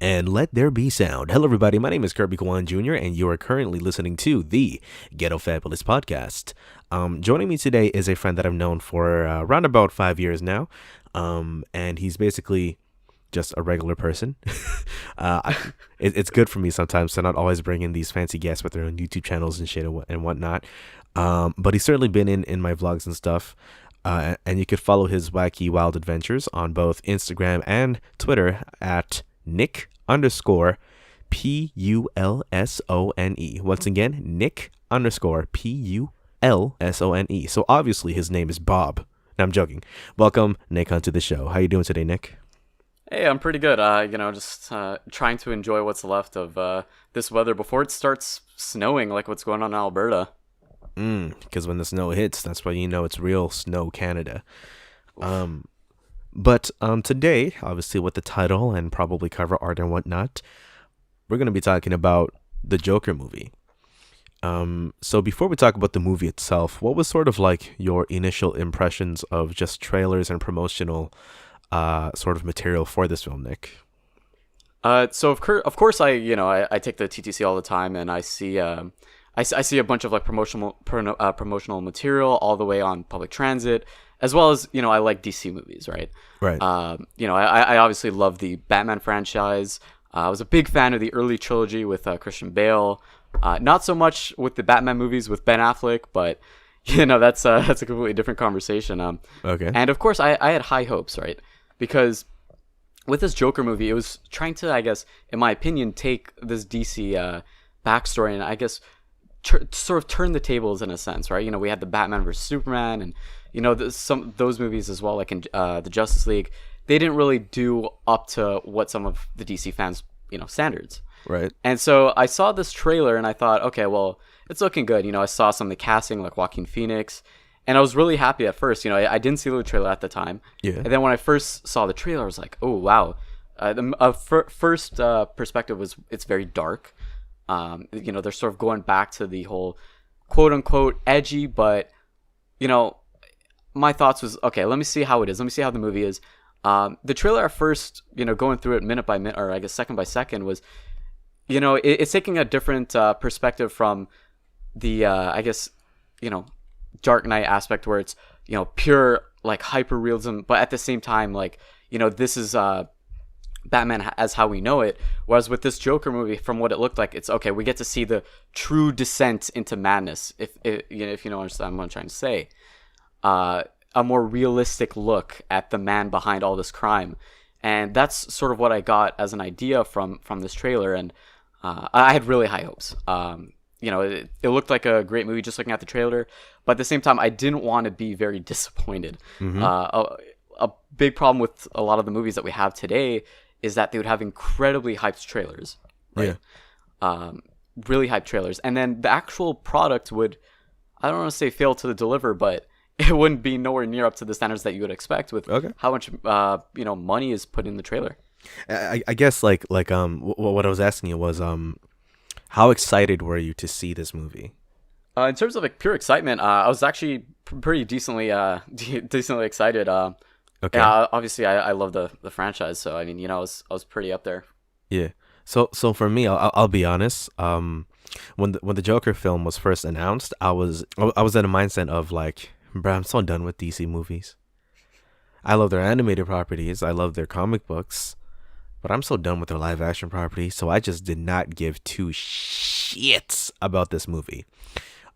And let there be sound. Hello, everybody. My name is Kirby Kwan Jr., and you are currently listening to the Ghetto Fabulous Podcast. Joining me today is a friend that I've known for around about 5 years now, and he's basically just a regular person. It's good for me sometimes to not always bring in these fancy guests with their own YouTube channels and shit and whatnot. But he's certainly been in my vlogs and stuff. And you could follow his wacky wild adventures on both Instagram and Twitter at Nick_Pulsone. Once again, Nick_Pulsone. So obviously his name is Bob. No, I'm joking. Welcome, Nick, onto the show. How you doing today, Nick? Hey, I'm pretty good. Just trying to enjoy what's left of this weather before it starts snowing, like what's going on in Alberta. Because when the snow hits, that's why you know it's real snow Canada. But today, obviously with the title and probably cover art and whatnot, we're going to be talking about the Joker movie. So before we talk about the movie itself, what was sort of like your initial impressions of just trailers and promotional sort of material for this film, Nick? So of course I take the TTC all the time, and I see I see a bunch of like promotional material all the way on public transit, as well as, I like DC movies, right? Right. I obviously love the Batman franchise. I was a big fan of the early trilogy with Christian Bale. Not so much with the Batman movies with Ben Affleck, but that's a completely different conversation. Okay. And of course, I had high hopes, right? Because with this Joker movie, it was trying to, I guess, in my opinion, take this DC backstory and I guess sort of turn the tables in a sense, right? We had the Batman versus Superman, and some those movies as well, like in the Justice League. They didn't really do up to what some of the DC fans, standards. Right. And so I saw this trailer and I thought, okay, well, it's looking good. I saw some of the casting, like Joaquin Phoenix, and I was really happy at first. I didn't see the trailer at the time. Yeah. And then when I first saw the trailer, I was like, oh, wow. The first perspective was it's very dark. They're sort of going back to the whole quote unquote edgy, but, my thoughts was, okay, let me see how it is. Let me see how the movie is. The trailer at first, going through it minute by minute, or I guess second by second, was, it's taking a different perspective from the, Dark Knight aspect where it's, pure like hyper realism, but at the same time, like, this is Batman as how we know it. Whereas with this Joker movie, from what it looked like, it's okay. We get to see the true descent into madness. If you know what I'm trying to say, a more realistic look at the man behind all this crime, and that's sort of what I got as an idea from this trailer. And I had really high hopes. It looked like a great movie just looking at the trailer, but at the same time, I didn't want to be very disappointed. Mm-hmm. A big problem with a lot of the movies that we have today is that they would have incredibly hyped trailers, right? Yeah. Really hyped trailers. And then the actual product would, I don't want to say fail to deliver, but it wouldn't be nowhere near up to the standards that you would expect with how much, money is put in the trailer. I guess like what I was asking you was, how excited were you to see this movie? In terms of like pure excitement, I was actually pretty decently excited. Okay. Yeah, obviously I love the franchise, so I mean, I was pretty up there. Yeah. So for me, I'll be honest. When the Joker film was first announced, I was in a mindset of like, bro, I'm so done with DC movies. I love their animated properties. I love their comic books, but I'm so done with their live action properties. So I just did not give two shits about this movie.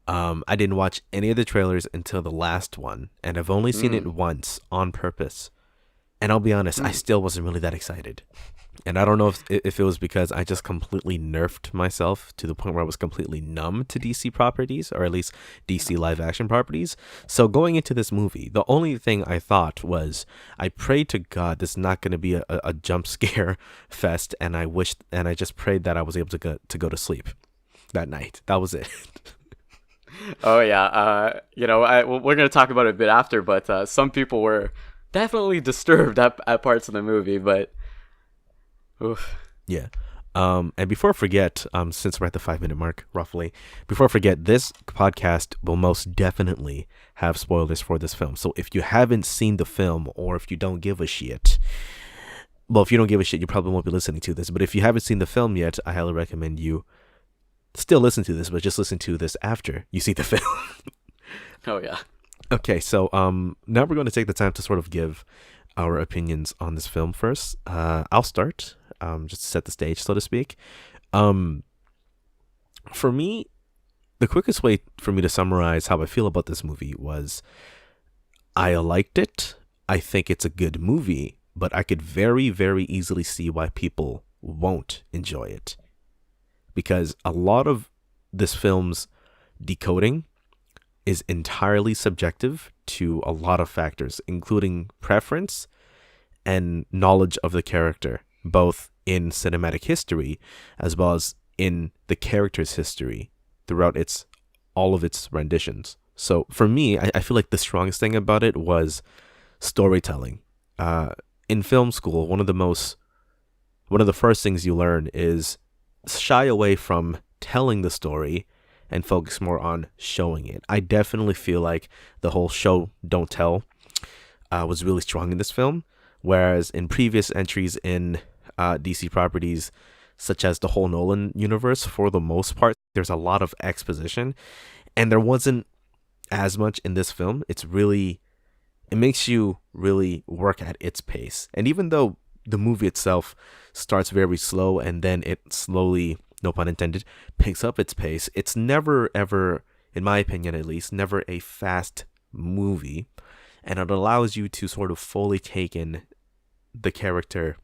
I didn't watch any of the trailers until the last one, and I've only seen it once on purpose. And I'll be honest, I still wasn't really that excited. And I don't know if it was because I just completely nerfed myself to the point where I was completely numb to DC properties, or at least DC live action properties. So going into this movie, the only thing I thought was, I prayed to God this is not going to be a jump scare fest, and I just prayed that I was able to go to sleep that night. That was it. Oh yeah, we're gonna talk about it a bit after, but some people were definitely disturbed at parts of the movie, but oof. Yeah. And before I forget, since we're at the 5-minute mark, roughly, before I forget, this podcast will most definitely have spoilers for this film. So if you haven't seen the film, or if you don't give a shit, well, if you don't give a shit, you probably won't be listening to this. But if you haven't seen the film yet, I highly recommend you still listen to this, but just listen to this after you see the film. Oh yeah. Okay, so now we're going to take the time to sort of give our opinions on this film first. I'll start, just to set the stage, so to speak. For me, the quickest way for me to summarize how I feel about this movie was I liked it. I think it's a good movie, but I could very, very easily see why people won't enjoy it. Because a lot of this film's decoding is entirely subjective to a lot of factors, including preference and knowledge of the character, both in cinematic history as well as in the character's history throughout all of its renditions. So for me, I feel like the strongest thing about it was storytelling. In film school, one of the first things you learn is shy away from telling the story and focus more on showing it. I definitely feel like the whole show don't tell was really strong in this film, whereas in previous entries in DC properties such as the whole Nolan universe, for the most part there's a lot of exposition, and there wasn't as much in this film. It makes you really work at its pace. And even though the movie itself starts very slow and then it slowly, no pun intended, picks up its pace, it's never ever, in my opinion at least, never a fast movie. And it allows you to sort of fully take in the character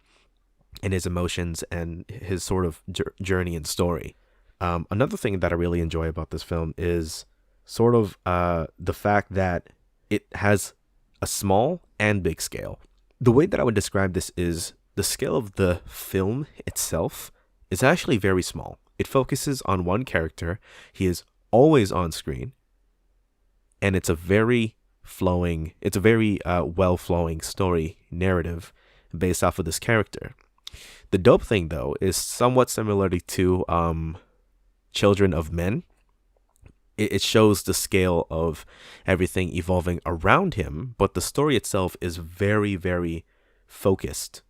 and his emotions and his sort of journey and story. Another thing that I really enjoy about this film is sort of the fact that it has a small and big scale. The way that I would describe this is the scale of the film itself is actually very small. It focuses on one character. He is always on screen, and it's a very well-flowing story narrative based off of this character. The dope thing, though, is somewhat similarly to Children of Men. It shows the scale of everything evolving around him, but the story itself is very, very focused,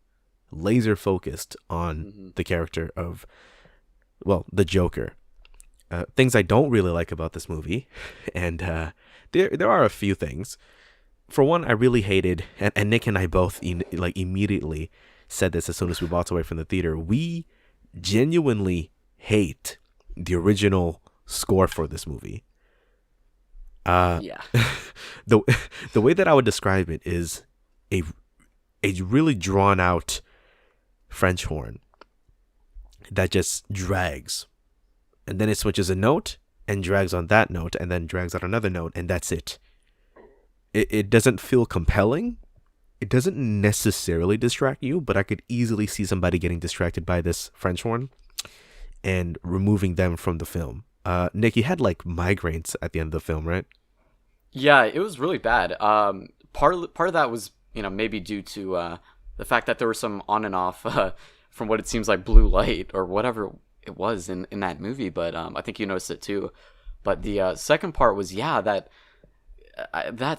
laser focused on the character of, well, the Joker. Things I don't really like about this movie, and there are a few things. For one, I really hated, and Nick and I both immediately said this as soon as we walked away from the theater, we genuinely hate the original score for this movie. Yeah. The way that I would describe it is a really drawn out French horn that just drags, and then it switches a note and drags on that note and then drags on another note, and that's it. It doesn't feel compelling. It doesn't necessarily distract you, but I could easily see somebody getting distracted by this French horn and removing them from the film. Nick, you had like migraines at the end of the film, right? Yeah, it was really bad. Part of that was, maybe due to the fact that there was some on and off from what it seems like blue light or whatever it was in that movie. But I think you noticed it too. But the second part was, that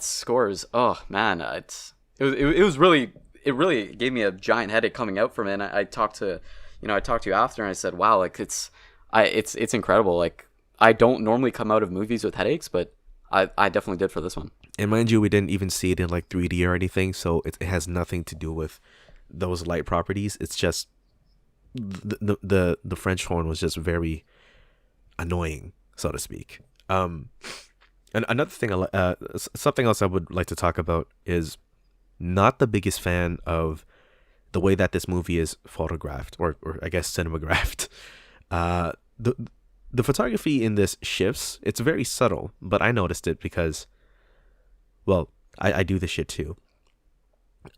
scores. Oh man, it really gave me a giant headache coming out from it. And I talked to you after, and I said, wow, like it's incredible. Like, I don't normally come out of movies with headaches, but I definitely did for this one. And mind you, we didn't even see it in like 3D or anything, so it has nothing to do with those light properties. It's just the French horn was just very annoying, so to speak. And another thing, something else I would like to talk about is not the biggest fan of the way that this movie is photographed, or I guess cinematographed. The photography in this shifts. It's very subtle, but I noticed it because, well, I do this shit too.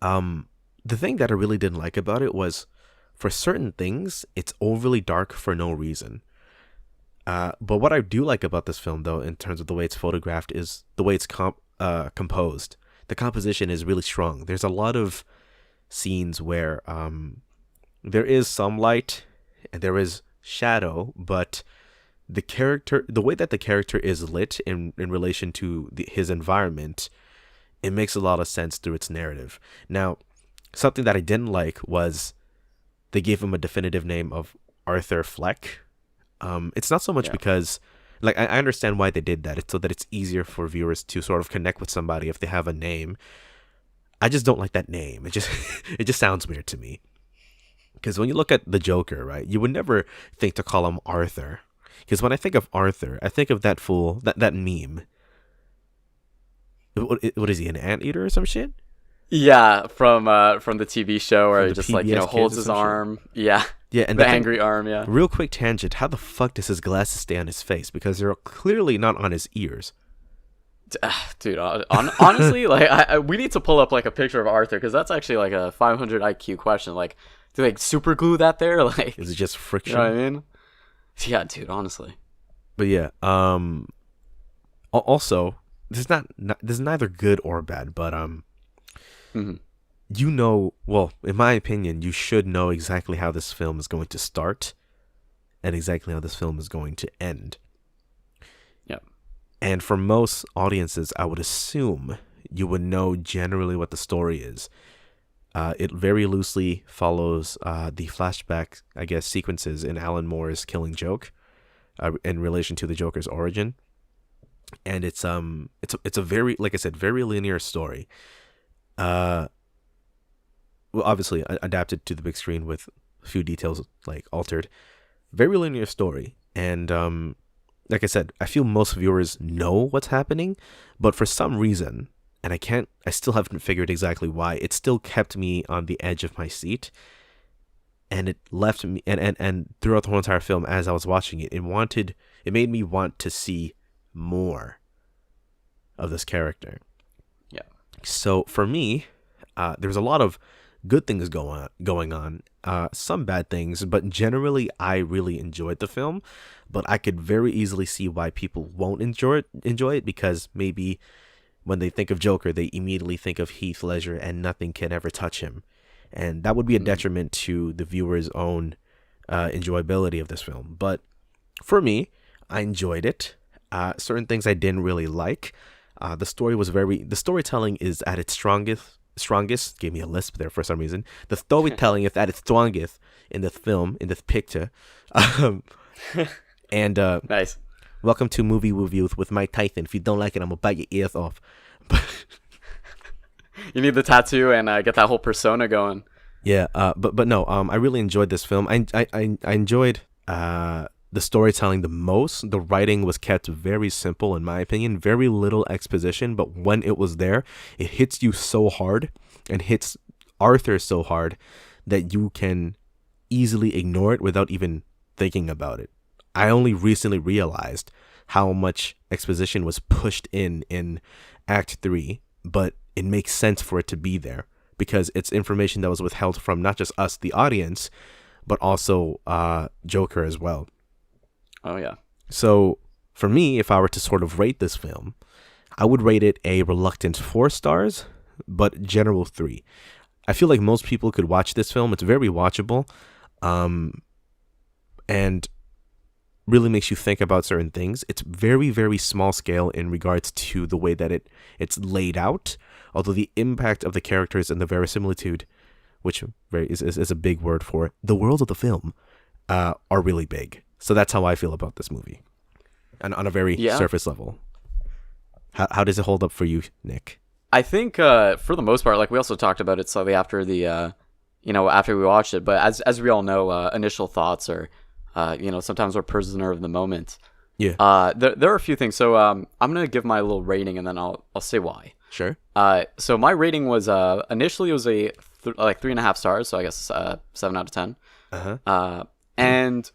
The thing that I really didn't like about it was, for certain things, it's overly dark for no reason. But what I do like about this film, though, in terms of the way it's photographed, is the way it's composed. The composition is really strong. There's a lot of scenes where there is some light and there is shadow, but the way that the character is lit in relation to his environment, it makes a lot of sense through its narrative. Now, something that I didn't like was they gave him a definitive name of Arthur Fleck. It's not so much Yeah. because, like, I understand why they did that. It's so that it's easier for viewers to sort of connect with somebody if they have a name. I just don't like that name. It just it just sounds weird to me. Because when you look at the Joker, right, you would never think to call him Arthur. Because when I think of Arthur, I think of that fool, that meme. What is he, an anteater or some shit? Yeah, from the TV show where From he the just like, PBS holds kids or his some shit? arm. Yeah. Yeah, and The thing- angry arm, yeah. Real quick tangent, how the fuck does his glasses stay on his face? Because they're clearly not on his ears. Dude, honestly, like we need to pull up like a picture of Arthur because that's actually like a 500 IQ question. Like, do they super glue that there? Like, Is it just you friction? know what I mean? Yeah, dude, honestly. But yeah, also, this is neither good or bad, but Mhm. you know, well, in my opinion, you should know exactly how this film is going to start and exactly how this film is going to end. Yeah. And for most audiences, I would assume you would know generally what the story is. It very loosely follows the flashback, I guess, sequences in Alan Moore's Killing Joke in relation to the Joker's origin. And it's a very, like I said, very linear story. Well, obviously adapted to the big screen with a few details like altered. Very linear story, and like I said, I feel most viewers know what's happening, but for some reason, and I still haven't figured exactly why, it still kept me on the edge of my seat, and it left me, and throughout the whole entire film, as I was watching it, it made me want to see more of this character. Yeah. So for me, there's a lot of good things going on, some bad things, but generally I really enjoyed the film. But I could very easily see why people won't enjoy it because maybe when they think of Joker, they immediately think of Heath Ledger and nothing can ever touch him, and that would be a detriment to the viewer's own enjoyability of this film. But for me, I enjoyed it. Certain things I didn't really like. The storytelling is at its strongest. Gave me a lisp there for some reason. The storytelling is at its strongest in this film, in this picture. And Nice. welcome to Movie Reviews with Mike Tyson. If you don't like it, I'm gonna bite your ears off. You need the tattoo and get that whole persona going. Yeah, but no, I really enjoyed this film. I enjoyed the storytelling the most. The writing was kept very simple, in my opinion. Very little exposition, but when it was there, it hits you so hard and hits Arthur so hard that you can easily ignore it without even thinking about it. I only recently realized how much exposition was pushed in Act 3, but it makes sense for it to be there because it's information that was withheld from not just us, the audience, but also Joker as well. Oh yeah. So for me, if I were to sort of rate this film, I would rate it a reluctant 4 stars, but general 3. I feel like most people could watch this film. It's very watchable, and really makes you think about certain things. It's very, very small scale in regards to the way that it's laid out, although the impact of the characters and the verisimilitude, which is a big word for it, the world of the film, are really big. So that's how I feel about this movie, and on a very surface level. How does it hold up for you, Nick? I think for the most part, like we also talked about it slightly after the, after we watched it. But as we all know, initial thoughts are, sometimes we're prisoner of the moment. Yeah. There are a few things. So I'm gonna give my little rating, and then I'll say why. Sure. So my rating was initially it was a 3.5 stars. So I guess 7 out of 10. Uh-huh. And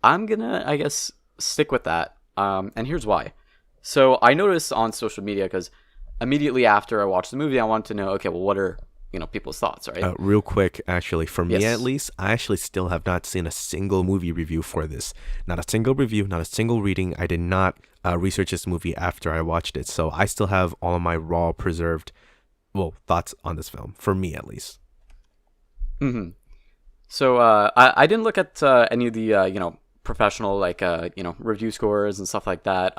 I'm gonna, I guess, stick with that. And here's why. So I noticed on social media, because immediately after I watched the movie, I wanted to know, okay, well, what are people's thoughts, right? Real quick, actually, for me Yes. at least, I actually still have not seen a single movie review for this. Not a single review, not a single reading. I did not research this movie after I watched it, so I still have all of my raw, preserved, thoughts on this film. For me, at least. Mm-hmm. So I didn't look at any of the professional review scores and stuff like that.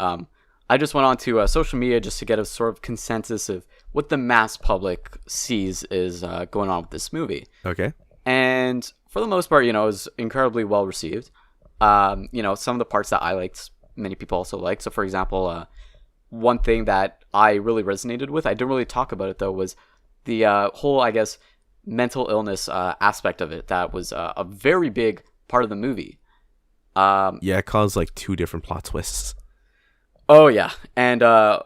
I just went on to social media just to get a sort of consensus of what the mass public sees is going on with this movie. Okay. And for the most part, it was incredibly well received. Some of the parts that I liked, many people also liked. So, for example, one thing that I really resonated with, I didn't really talk about it though, was the whole, I guess, mental illness aspect of it. That was a very big part of the movie. Yeah, it caused like 2 different plot twists. Oh yeah, and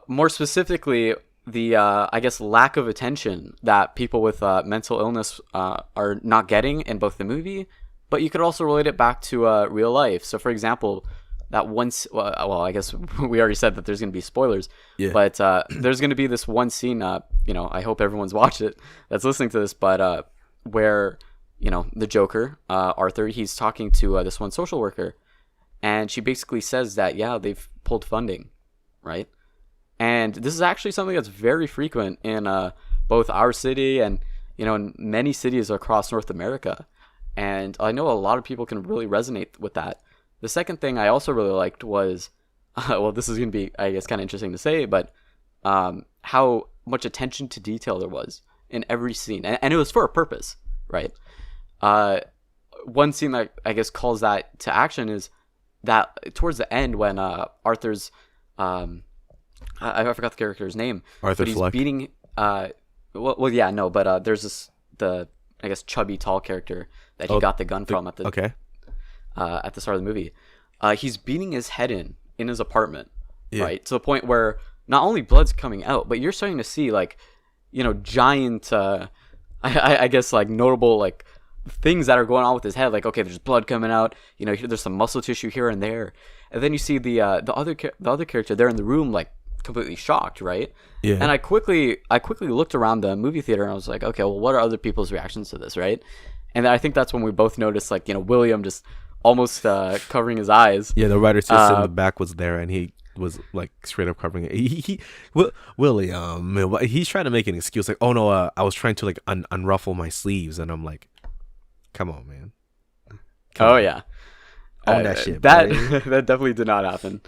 more specifically, the I guess lack of attention that people with mental illness are not getting in both the movie, but you could also relate it back to real life. So, for example, that once, well, I guess we already said that there's going to be spoilers, but there's going to be this one scene. I hope everyone's watched it that's listening to this, but where the Joker, Arthur, he's talking to this one social worker, and she basically says that they've pulled funding, right? And this is actually something that's very frequent in both our city and in many cities across North America. And I know a lot of people can really resonate with that. The second thing I also really liked was, well, this is going to be, I guess, kind of interesting to say, but how much attention to detail there was in every scene. And it was for a purpose, right? One scene that I guess calls that to action is that towards the end when Arthur's, I forgot the character's name. Arthur but he's Fleck. beating, there's the I guess chubby tall character that he got the gun from at the start of the movie. He's beating his head in his apartment, right? To the point where not only blood's coming out, but you're starting to see like, giant, I guess like notable like things that are going on with his head. Like, okay, there's blood coming out. There's some muscle tissue here and there, and then you see the other character there in the room like completely shocked, right? Yeah. And I quickly looked around the movie theater and I was like, okay, well, what are other people's reactions to this, right? And I think that's when we both noticed, like, William just almost covering his eyes. Yeah, the writer says in the back was there, and he was like straight up covering it. William, he's trying to make an excuse, like, oh no, I was trying to like unruffle my sleeves, and I'm like, come on, man. Yeah, own that shit. That that definitely did not happen.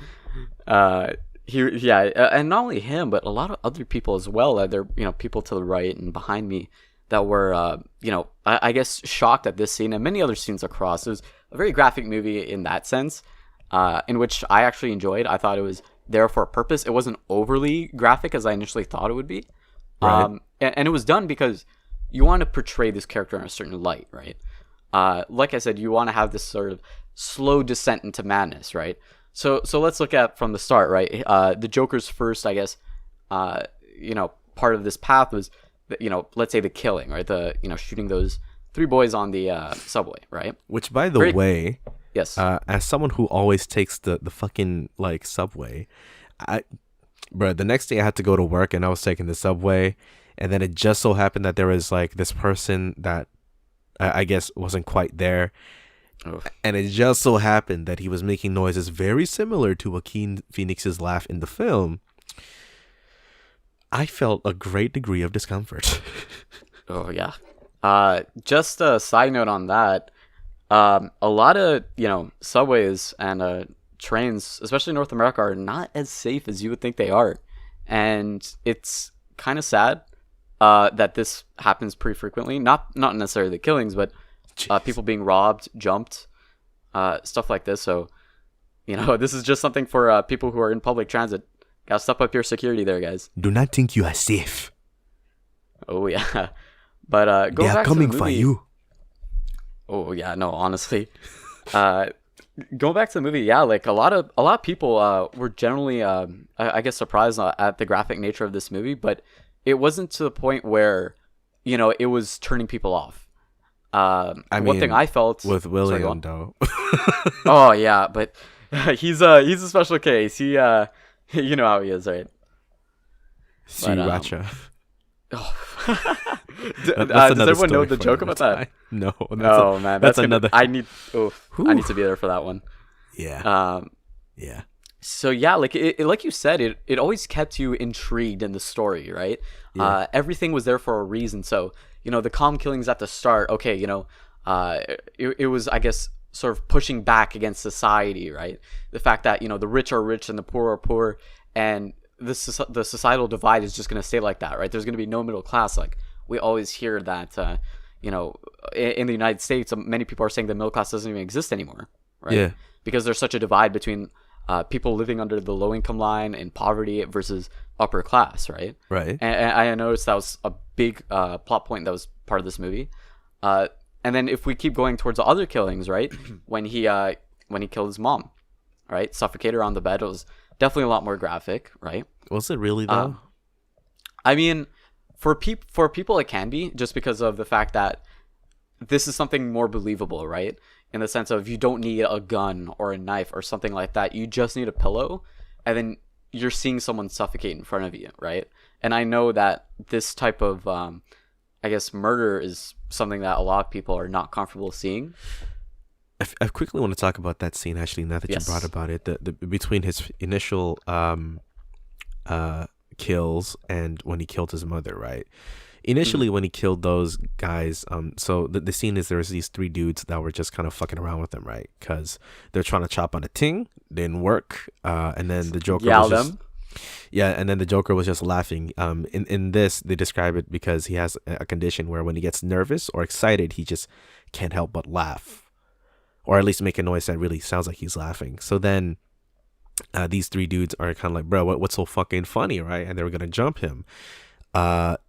And not only him, but a lot of other people as well. There, people to the right and behind me that were, I guess shocked at this scene and many other scenes across. It was a very graphic movie in that sense, in which I actually enjoyed. I thought it was there for a purpose. It wasn't overly graphic as I initially thought it would be. Right. And it was done because you want to portray this character in a certain light, right? Like I said, you want to have this sort of slow descent into madness, right? So let's look at from the start, right? The Joker's first, I guess, part of this path was, let's say the killing, right? The, shooting those 3 boys on the subway, right? Which, by the way, yes, as someone who always takes the fucking like subway, the next day I had to go to work and I was taking the subway, and then it just so happened that there was like this person that I guess wasn't quite there. Oof. And it just so happened that he was making noises very similar to Joaquin Phoenix's laugh in the film. I felt a great degree of discomfort. Oh, yeah. Just a side note on that. A lot of, subways and trains, especially in North America, are not as safe as you would think they are. And it's kind of sad that this happens pretty frequently. Not necessarily the killings, but people being robbed, jumped, stuff like this. So, this is just something for people who are in public transit. Gotta step up your security there, guys. Do not think you are safe. Oh, yeah. But they are coming for you. Oh, yeah, no, honestly. Going back to the movie, yeah, like a lot of people were generally, I guess, surprised at the graphic nature of this movie, but it wasn't to the point where, it was turning people off. One thing I felt with William, though. Oh yeah, but he's a special case. He you know how he is, right? Sriracha. Does everyone know the joke about that? No. Man, that's another. I need to be there for that one. Yeah. Yeah. So yeah, like like you said, it always kept you intrigued in the story, right? Yeah. Everything was there for a reason. So the calm killings at the start. Okay, it was, I guess, sort of pushing back against society, right? The fact that the rich are rich and the poor are poor, and the societal divide is just going to stay like that, right? There's going to be no middle class. Like we always hear that, in the United States, many people are saying the middle class doesn't even exist anymore, right? Yeah. Because there's such a divide between people living under the low income line and poverty versus upper class, right? Right. And I noticed that was a big plot point that was part of this movie. And then if we keep going towards the other killings, right? when he killed his mom, right? Suffocated her on the bed. It was definitely a lot more graphic, right? Was it really though? I mean, for people it can be, just because of the fact that this is something more believable, right? In the sense of you don't need a gun or a knife or something like that. You just need a pillow, and then you're seeing someone suffocate in front of you, right? And I know that this type of, murder is something that a lot of people are not comfortable seeing. I quickly want to talk about that scene, actually, now that you brought about it. The between his initial kills and when he killed his mother, right? Initially, when he killed those guys, so the scene is there's these 3 dudes that were just kind of fucking around with him, right? Because they're trying to chop on a ting, didn't work, and then the Joker and then the Joker was just laughing. In this, they describe it because he has a condition where when he gets nervous or excited, he just can't help but laugh, or at least make a noise that really sounds like he's laughing. So then these 3 dudes are kind of like, bro, what's so fucking funny, right? And they were gonna jump him.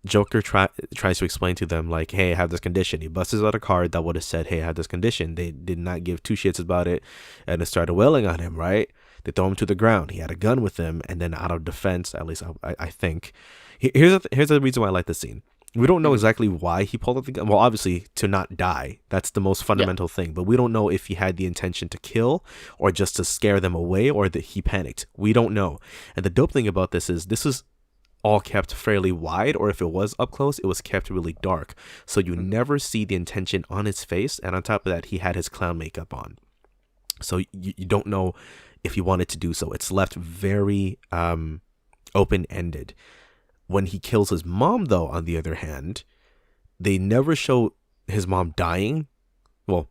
Joker tries to explain to them, like, hey, I have this condition. He busts out a card that would have said, hey, I have this condition. They did not give 2 shits about it, and they started wailing on him, right? They throw him to the ground. He had a gun with him, and then out of defense, at least I think, here's the reason why I like the scene. We don't know exactly why he pulled out the gun. Well, obviously, to not die. That's the most fundamental thing. But we don't know if he had the intention to kill or just to scare them away or that he panicked. We don't know. And the dope thing about this is all kept fairly wide, or if it was up close, it was kept really dark. So you never see the intention on his face. And on top of that, he had his clown makeup on. So you don't know if he wanted to do so. It's left very open-ended. When he kills his mom, though, on the other hand, they never show his mom dying. Well,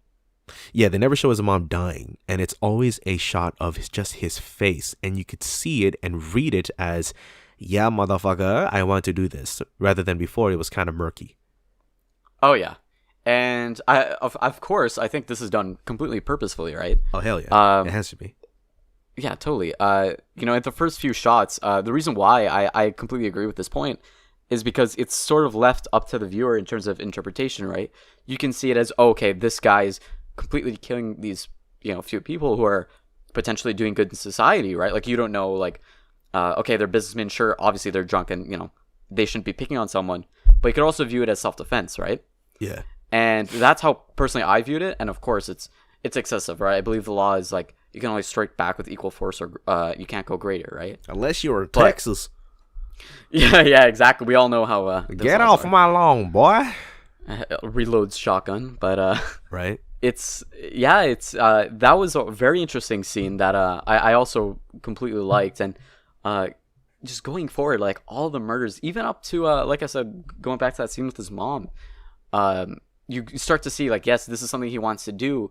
yeah, they never show his mom dying. And it's always a shot of just his face. And you could see it and read it as, yeah, motherfucker, I want to do this. Rather than before, it was kind of murky. Oh, yeah. And of course, I think this is done completely purposefully, right? Oh, hell yeah. It has to be. Yeah, totally. At the first few shots, the reason why I completely agree with this point is because it's sort of left up to the viewer in terms of interpretation, right? You can see it as, okay, this guy's completely killing these, few people who are potentially doing good in society, right? Like, you don't know, like, okay, they're businessmen, sure, obviously they're drunk and, they shouldn't be picking on someone, but you could also view it as self-defense, right? Yeah. And that's how personally I viewed it, and of course it's excessive, right? I believe the law is like, you can only strike back with equal force, or you can't go greater, right? Unless you're in Texas. Yeah, exactly. We all know how. Get off my lawn, boy. Reloads shotgun, but right. It's that was a very interesting scene that I also completely liked, and just going forward, like all the murders, even up to like I said, going back to that scene with his mom, you start to see like, yes, this is something he wants to do,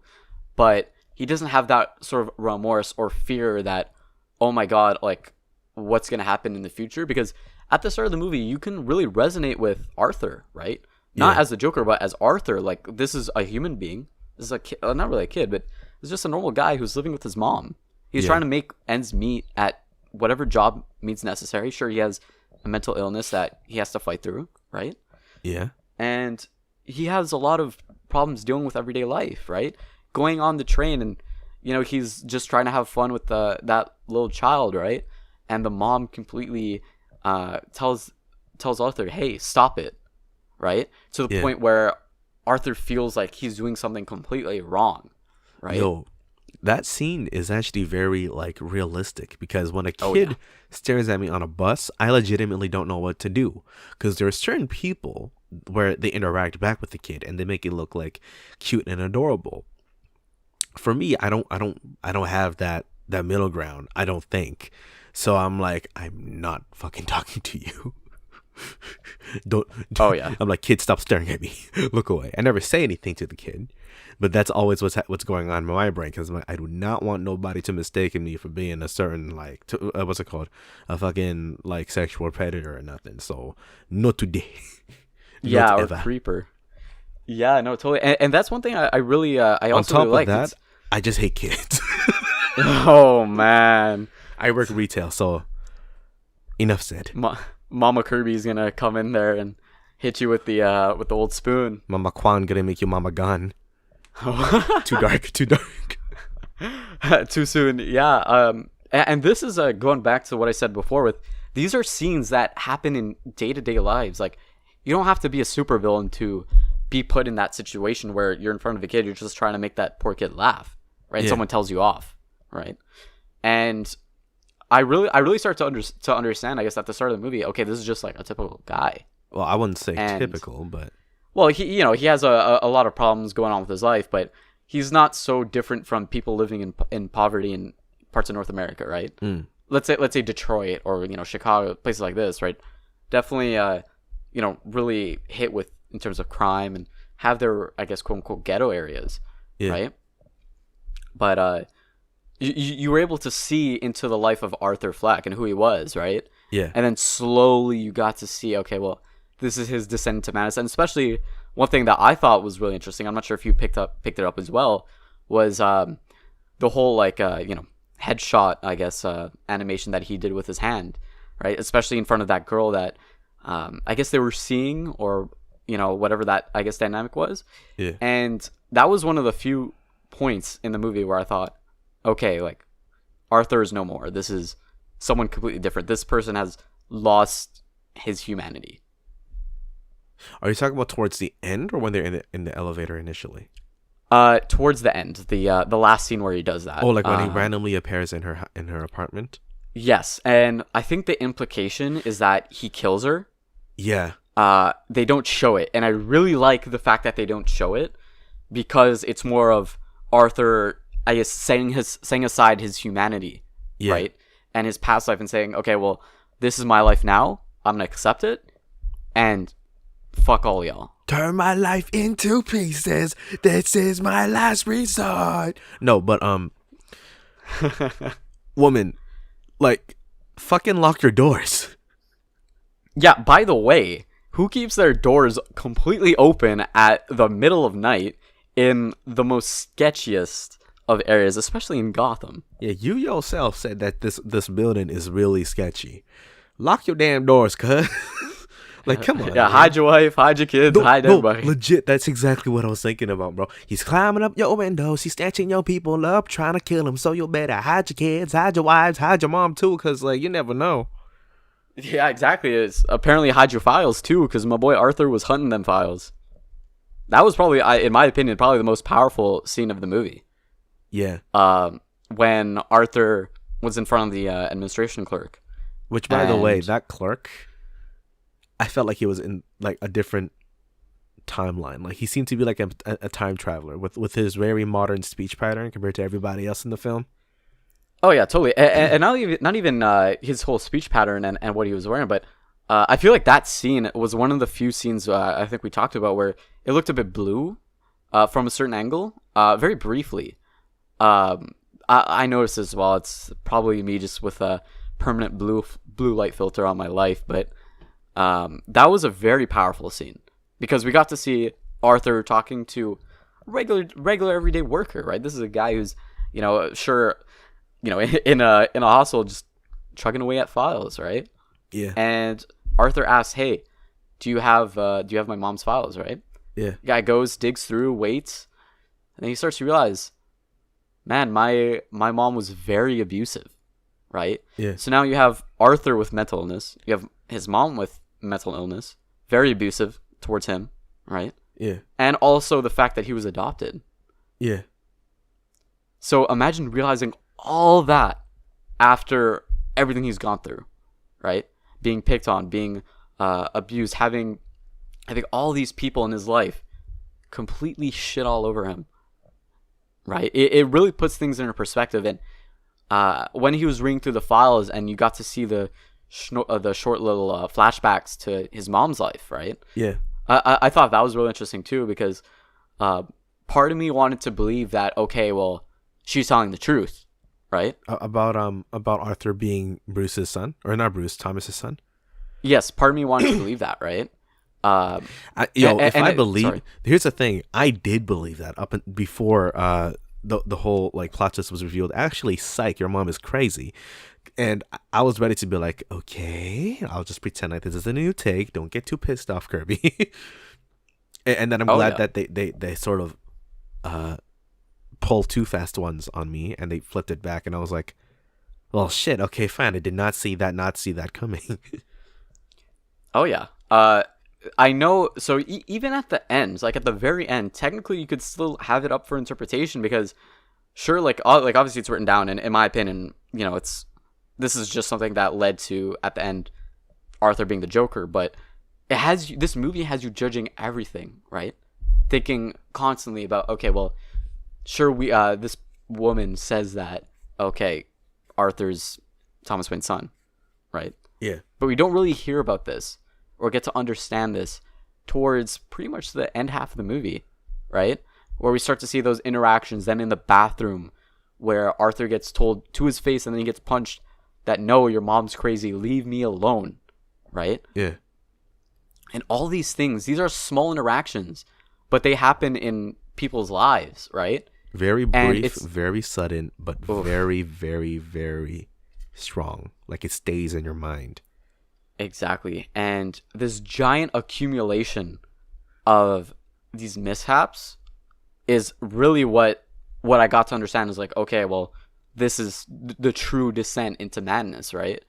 but he doesn't have that sort of remorse or fear that, oh my god, like what's going to happen in the future? Because at the start of the movie, you can really resonate with Arthur, right? Not as the Joker, but as Arthur. Like, this is a human being. This is a kid, not really a kid, but it's just a normal guy who's living with his mom. He's trying to make ends meet at whatever job means necessary. Sure, he has a mental illness that he has to fight through, right? Yeah. And he has a lot of problems dealing with everyday life, right? Going on the train and, he's just trying to have fun with that little child, right? And the mom completely tells Arthur, hey, stop it, right? To the point where Arthur feels like he's doing something completely wrong, right? Yo, that scene is actually very, like, realistic, because when a kid stares at me on a bus, I legitimately don't know what to do, because there are certain people where they interact back with the kid and they make it look like cute and adorable. For me, I don't have that middle ground, I don't think. So I'm like, I'm not fucking talking to you. Don't. Oh yeah. I'm like, kid, stop staring at me. Look away. I never say anything to the kid, but that's always what's going on in my brain because I do not want nobody to mistake me for being a certain like what's it called, a fucking like sexual predator or nothing. So not today. Yeah, not or ever. creeper. Yeah, no, totally. And that's one thing I really I On also top really like. of that, I just hate kids. Oh man, I work retail, so enough said. Mama Kirby's gonna come in there and hit you with the old spoon. Mama Kwan gonna make you mama gone. Too dark. Too soon. Yeah. And this is going back to what I said before. With these are scenes that happen in day-to-day lives. Like you don't have to be a supervillain to be put in that situation where you're in front of a kid. You're just trying to make that poor kid laugh, right? Yeah. Someone tells you off, right? And I really start to understand, I guess, at the start of the movie. Okay, this is just like a typical guy. Well, I wouldn't say And- typical, but Well, he has a lot of problems going on with his life, but he's not so different from people living in poverty in parts of North America, right? Let's say Detroit or Chicago, places like this, right? Definitely, really hit with in terms of crime and have their, I guess, quote unquote ghetto areas, yeah. right? But you were able to see into the life of Arthur Flack and who he was, right? Yeah. And then slowly you got to see, okay, well, this is his descent into madness. And especially one thing that I thought was really interesting, I'm not sure if you picked it up as well, was the whole headshot, I guess, animation that he did with his hand, right? Especially in front of that girl that I guess they were seeing, or whatever that, I guess, dynamic was. Yeah. And that was one of the few points in the movie where I thought, okay, like Arthur is no more. This is someone completely different. This person has lost his humanity. Are you talking about towards the end or when they're in the elevator initially? Towards the end, the last scene where he does that. Oh, like when he randomly appears in her apartment? Yes, and I think the implication is that he kills her. Yeah. They don't show it, and I really like the fact that they don't show it because it's more of Arthur, I guess, setting aside his humanity, Yeah. right, and his past life, and saying, okay, well, this is my life now. I'm gonna accept it, and fuck all y'all. Turn my life into pieces. This is my last resort. No, but woman, like, fucking lock your doors. Yeah, by the way, who keeps their doors completely open at the middle of night in the most sketchiest of areas, especially in Gotham? Yeah, you yourself said that this building is really sketchy. Lock your damn doors, cuz. Like, come on. Yeah, man. hide your wife, hide your kids, hide everybody. Legit, that's exactly what I was thinking about, bro. He's climbing up your windows, he's snatching your people up, trying to kill them. So you better hide your kids, hide your wives, hide your mom too, because, like, you never know. Yeah, exactly. It's apparently hide your files too, because my boy Arthur was hunting them files. That was probably, in my opinion, probably the most powerful scene of the movie. Yeah. When Arthur was in front of the administration clerk. Which, by the way, And- that clerk, I felt like he was in, like, a different timeline. Like, he seemed to be like a time traveler with his very modern speech pattern compared to everybody else in the film. Oh yeah, totally. And not even his whole speech pattern and what he was wearing, but I feel like that scene was one of the few scenes I think we talked about where it looked a bit blue from a certain angle, very briefly. I noticed as well. It's probably me just with a permanent blue light filter on my life, but that was a very powerful scene because we got to see Arthur talking to regular everyday worker, right? This is a guy who's, sure, in a hostel just chugging away at files, right? Yeah. And Arthur asks, "Hey, do you have my mom's files?" Right? Yeah. The guy goes, digs through, waits, and then he starts to realize, man, my mom was very abusive, right? Yeah. So now you have Arthur with mental illness. You have his mom with mental illness, very abusive towards him, right? Yeah. And also the fact that he was adopted. Yeah. So imagine realizing all that after everything he's gone through, right? Being picked on, being abused, having all these people in his life completely shit all over him, right? It really puts things into perspective. And when he was reading through the files and you got to see the the short little flashbacks to his mom's life, right? Yeah. I thought that was really interesting too, because part of me wanted to believe that, okay, well, she's telling the truth, right? About Arthur being Bruce's son, or not Bruce, Thomas's son. Yes, part of me wanted to believe that, right? Here's the thing, I did believe that before the whole like plot twist was revealed. Actually, psych, your mom is crazy. And I was ready to be like, okay, I'll just pretend like this is a new take. Don't get too pissed off, Kirby. and then I'm glad that they sort of pulled two fast ones on me, and they flipped it back, and I was like, well, shit, okay, fine. I did not see that coming. Oh, yeah. I know. So even at the end, like at the very end, technically you could still have it up for interpretation, because sure, like obviously it's written down, and in my opinion, you know, this is just something that led to, at the end, Arthur being the Joker, but this movie has you judging everything, right? Thinking constantly about, okay, well, sure, this woman says that, okay, Arthur's Thomas Wayne's son, right? Yeah. But we don't really hear about this or get to understand this towards pretty much the end half of the movie, right? Where we start to see those interactions, then in the bathroom, where Arthur gets told to his face and then he gets punched that, no, your mom's crazy, leave me alone, right? Yeah. And all these things, these are small interactions, but they happen in people's lives, right? Very brief, very sudden, but very, very, very strong. Like it stays in your mind. Exactly. And this giant accumulation of these mishaps is really what I got to understand is like, okay, well, this is the true descent into madness, right?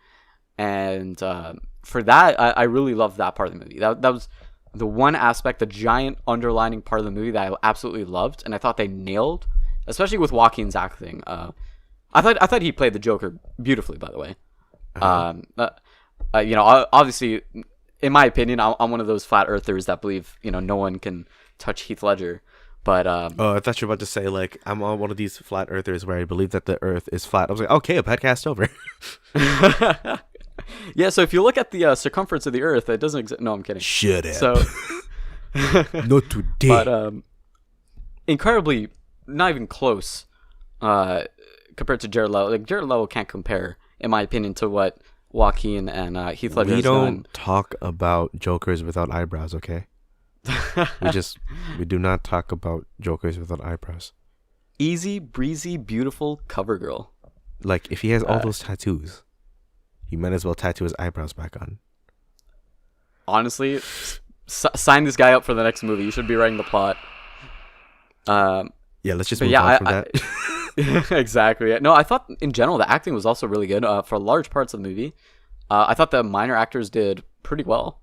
And for that, I really loved that part of the movie. That was the one aspect, the giant underlining part of the movie that I absolutely loved, and I thought they nailed, especially with Joaquin's acting. I thought he played the Joker beautifully, by the way. You know, obviously, in my opinion, I'm one of those flat earthers that believe, you know, no one can touch Heath Ledger. But I thought you were about to say, like, I'm on one of these flat earthers where I believe that the earth is flat. I was like, okay, a podcast over. Yeah, so if you look at the circumference of the earth, it doesn't exist. No, I'm kidding. Shut up. So, not today. But incredibly, not even close compared to Jared Leto. Like, Jared Leto can't compare, in my opinion, to what Joaquin and Heath Ledger has done. We don't talk about Jokers without eyebrows, okay? we do not talk about Jokers without eyebrows. Easy, breezy, beautiful cover girl. Like, if he has all those tattoos, he might as well tattoo his eyebrows back on. Honestly, sign this guy up for the next movie. You should be writing the plot. Yeah, let's just move on from that. Exactly. No, I thought in general the acting was also really good for large parts of the movie. I thought the minor actors did pretty well.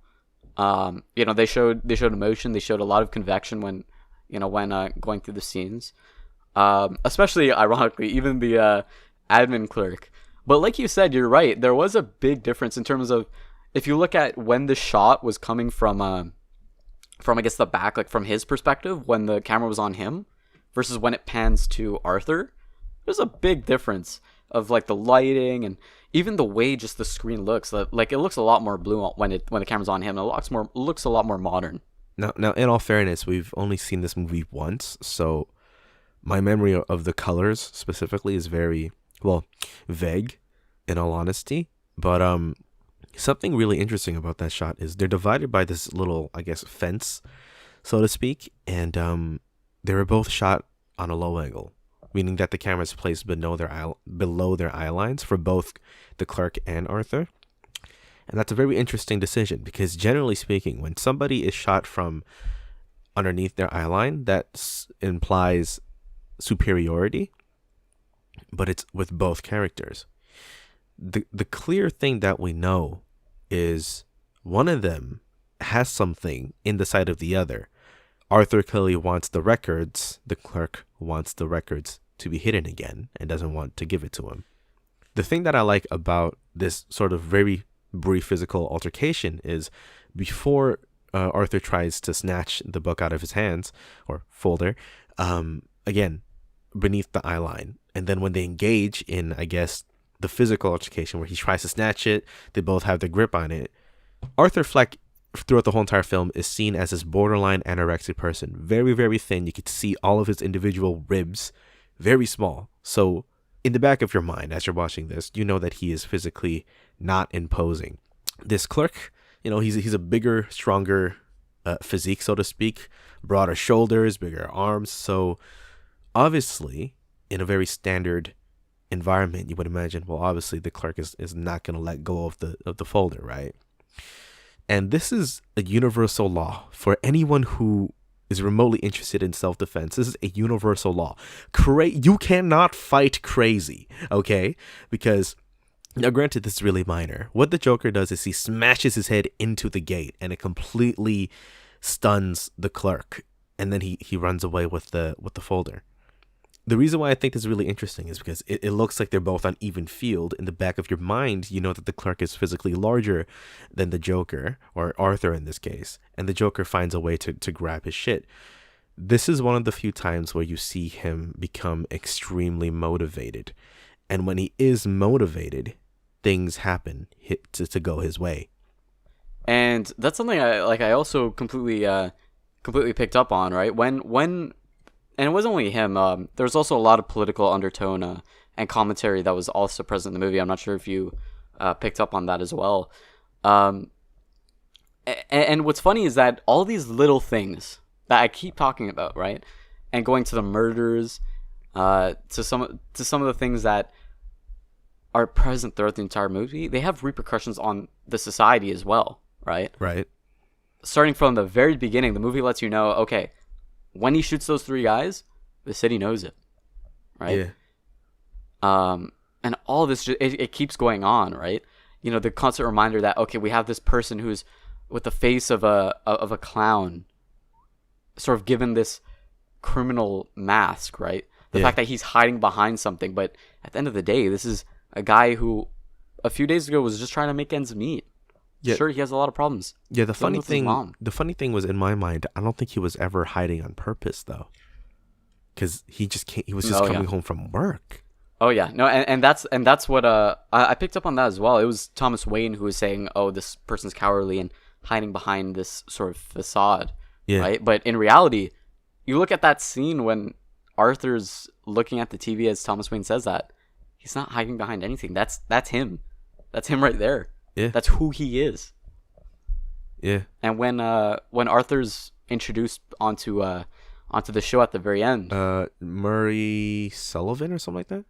You know, they showed emotion. They showed a lot of conviction when going through the scenes. Especially, ironically, even the admin clerk. But like you said, you're right. There was a big difference in terms of, if you look at when the shot was coming from I guess the back, like from his perspective, when the camera was on him, versus when it pans to Arthur, there's a big difference of like the lighting and even the way just the screen looks. Like it looks a lot more blue when the camera's on him. And it looks a lot more modern. Now, in all fairness, we've only seen this movie once, so my memory of the colors specifically is very, well, vague, in all honesty. But something really interesting about that shot is they're divided by this little, I guess, fence, so to speak, and they were both shot on a low angle, meaning that the camera's placed below their eye lines for both the clerk and Arthur. And that's a very interesting decision, because generally speaking, when somebody is shot from underneath their eye line, that implies superiority, but it's with both characters. The clear thing that we know is one of them has something in the sight of the other. Arthur clearly wants the records. The clerk wants the records to be hidden again and doesn't want to give it to him. The thing that I like about this sort of very brief physical altercation is before Arthur tries to snatch the book out of his hands, or folder, again, beneath the eye line. And then when they engage in, I guess, the physical altercation where he tries to snatch it. They both have their grip on it. Arthur Fleck, throughout the whole entire film, is seen as this borderline anorexic person. Very, very thin. You could see all of his individual ribs. Very small. So in the back of your mind, as you're watching this, you know that he is physically not imposing. This clerk, he's a bigger, stronger physique, so to speak. Broader shoulders, bigger arms. So obviously, in a very standard environment, you would imagine, well, obviously the clerk is not going to let go of the folder, right? And this is a universal law for anyone who is remotely interested in self-defense. This is a universal law. You cannot fight crazy, okay? Because, now granted, this is really minor. What the Joker does is he smashes his head into the gate, and it completely stuns the clerk. And then he runs away with the folder. The reason why I think this is really interesting is because it looks like they're both on even field. In the back of your mind, you know that the clerk is physically larger than the Joker, or Arthur in this case, and the Joker finds a way to grab his shit. This is one of the few times where you see him become extremely motivated. And when he is motivated, things happen to go his way. And that's something I also completely picked up on, right? When and it wasn't only him. There was also a lot of political undertone and commentary that was also present in the movie. I'm not sure if you picked up on that as well. And what's funny is that all these little things that I keep talking about, right, and going to the murders, to some of the things that are present throughout the entire movie, they have repercussions on the society as well, right? Right. Starting from the very beginning, the movie lets you know, okay, when he shoots those 3 guys, the city knows it, right? Yeah. And all this, it keeps going on, right? The constant reminder that, okay, we have this person who's with the face of a clown, sort of given this criminal mask, right? The fact that he's hiding behind something, but at the end of the day, this is a guy who a few days ago was just trying to make ends meet. Yeah. Sure, he has a lot of problems. Yeah, the funny thing was, in my mind, I don't think he was ever hiding on purpose, though, because he was just coming home from work. Oh yeah, no, and that's what I picked up on that as well. It was Thomas Wayne who was saying, "Oh, this person's cowardly and hiding behind this sort of facade," right? But in reality, you look at that scene when Arthur's looking at the TV as Thomas Wayne says that, he's not hiding behind anything. That's him. That's him right there. Yeah. That's who he is. Yeah. And when Arthur's introduced onto the show at the very end, Murray Sullivan or something like that?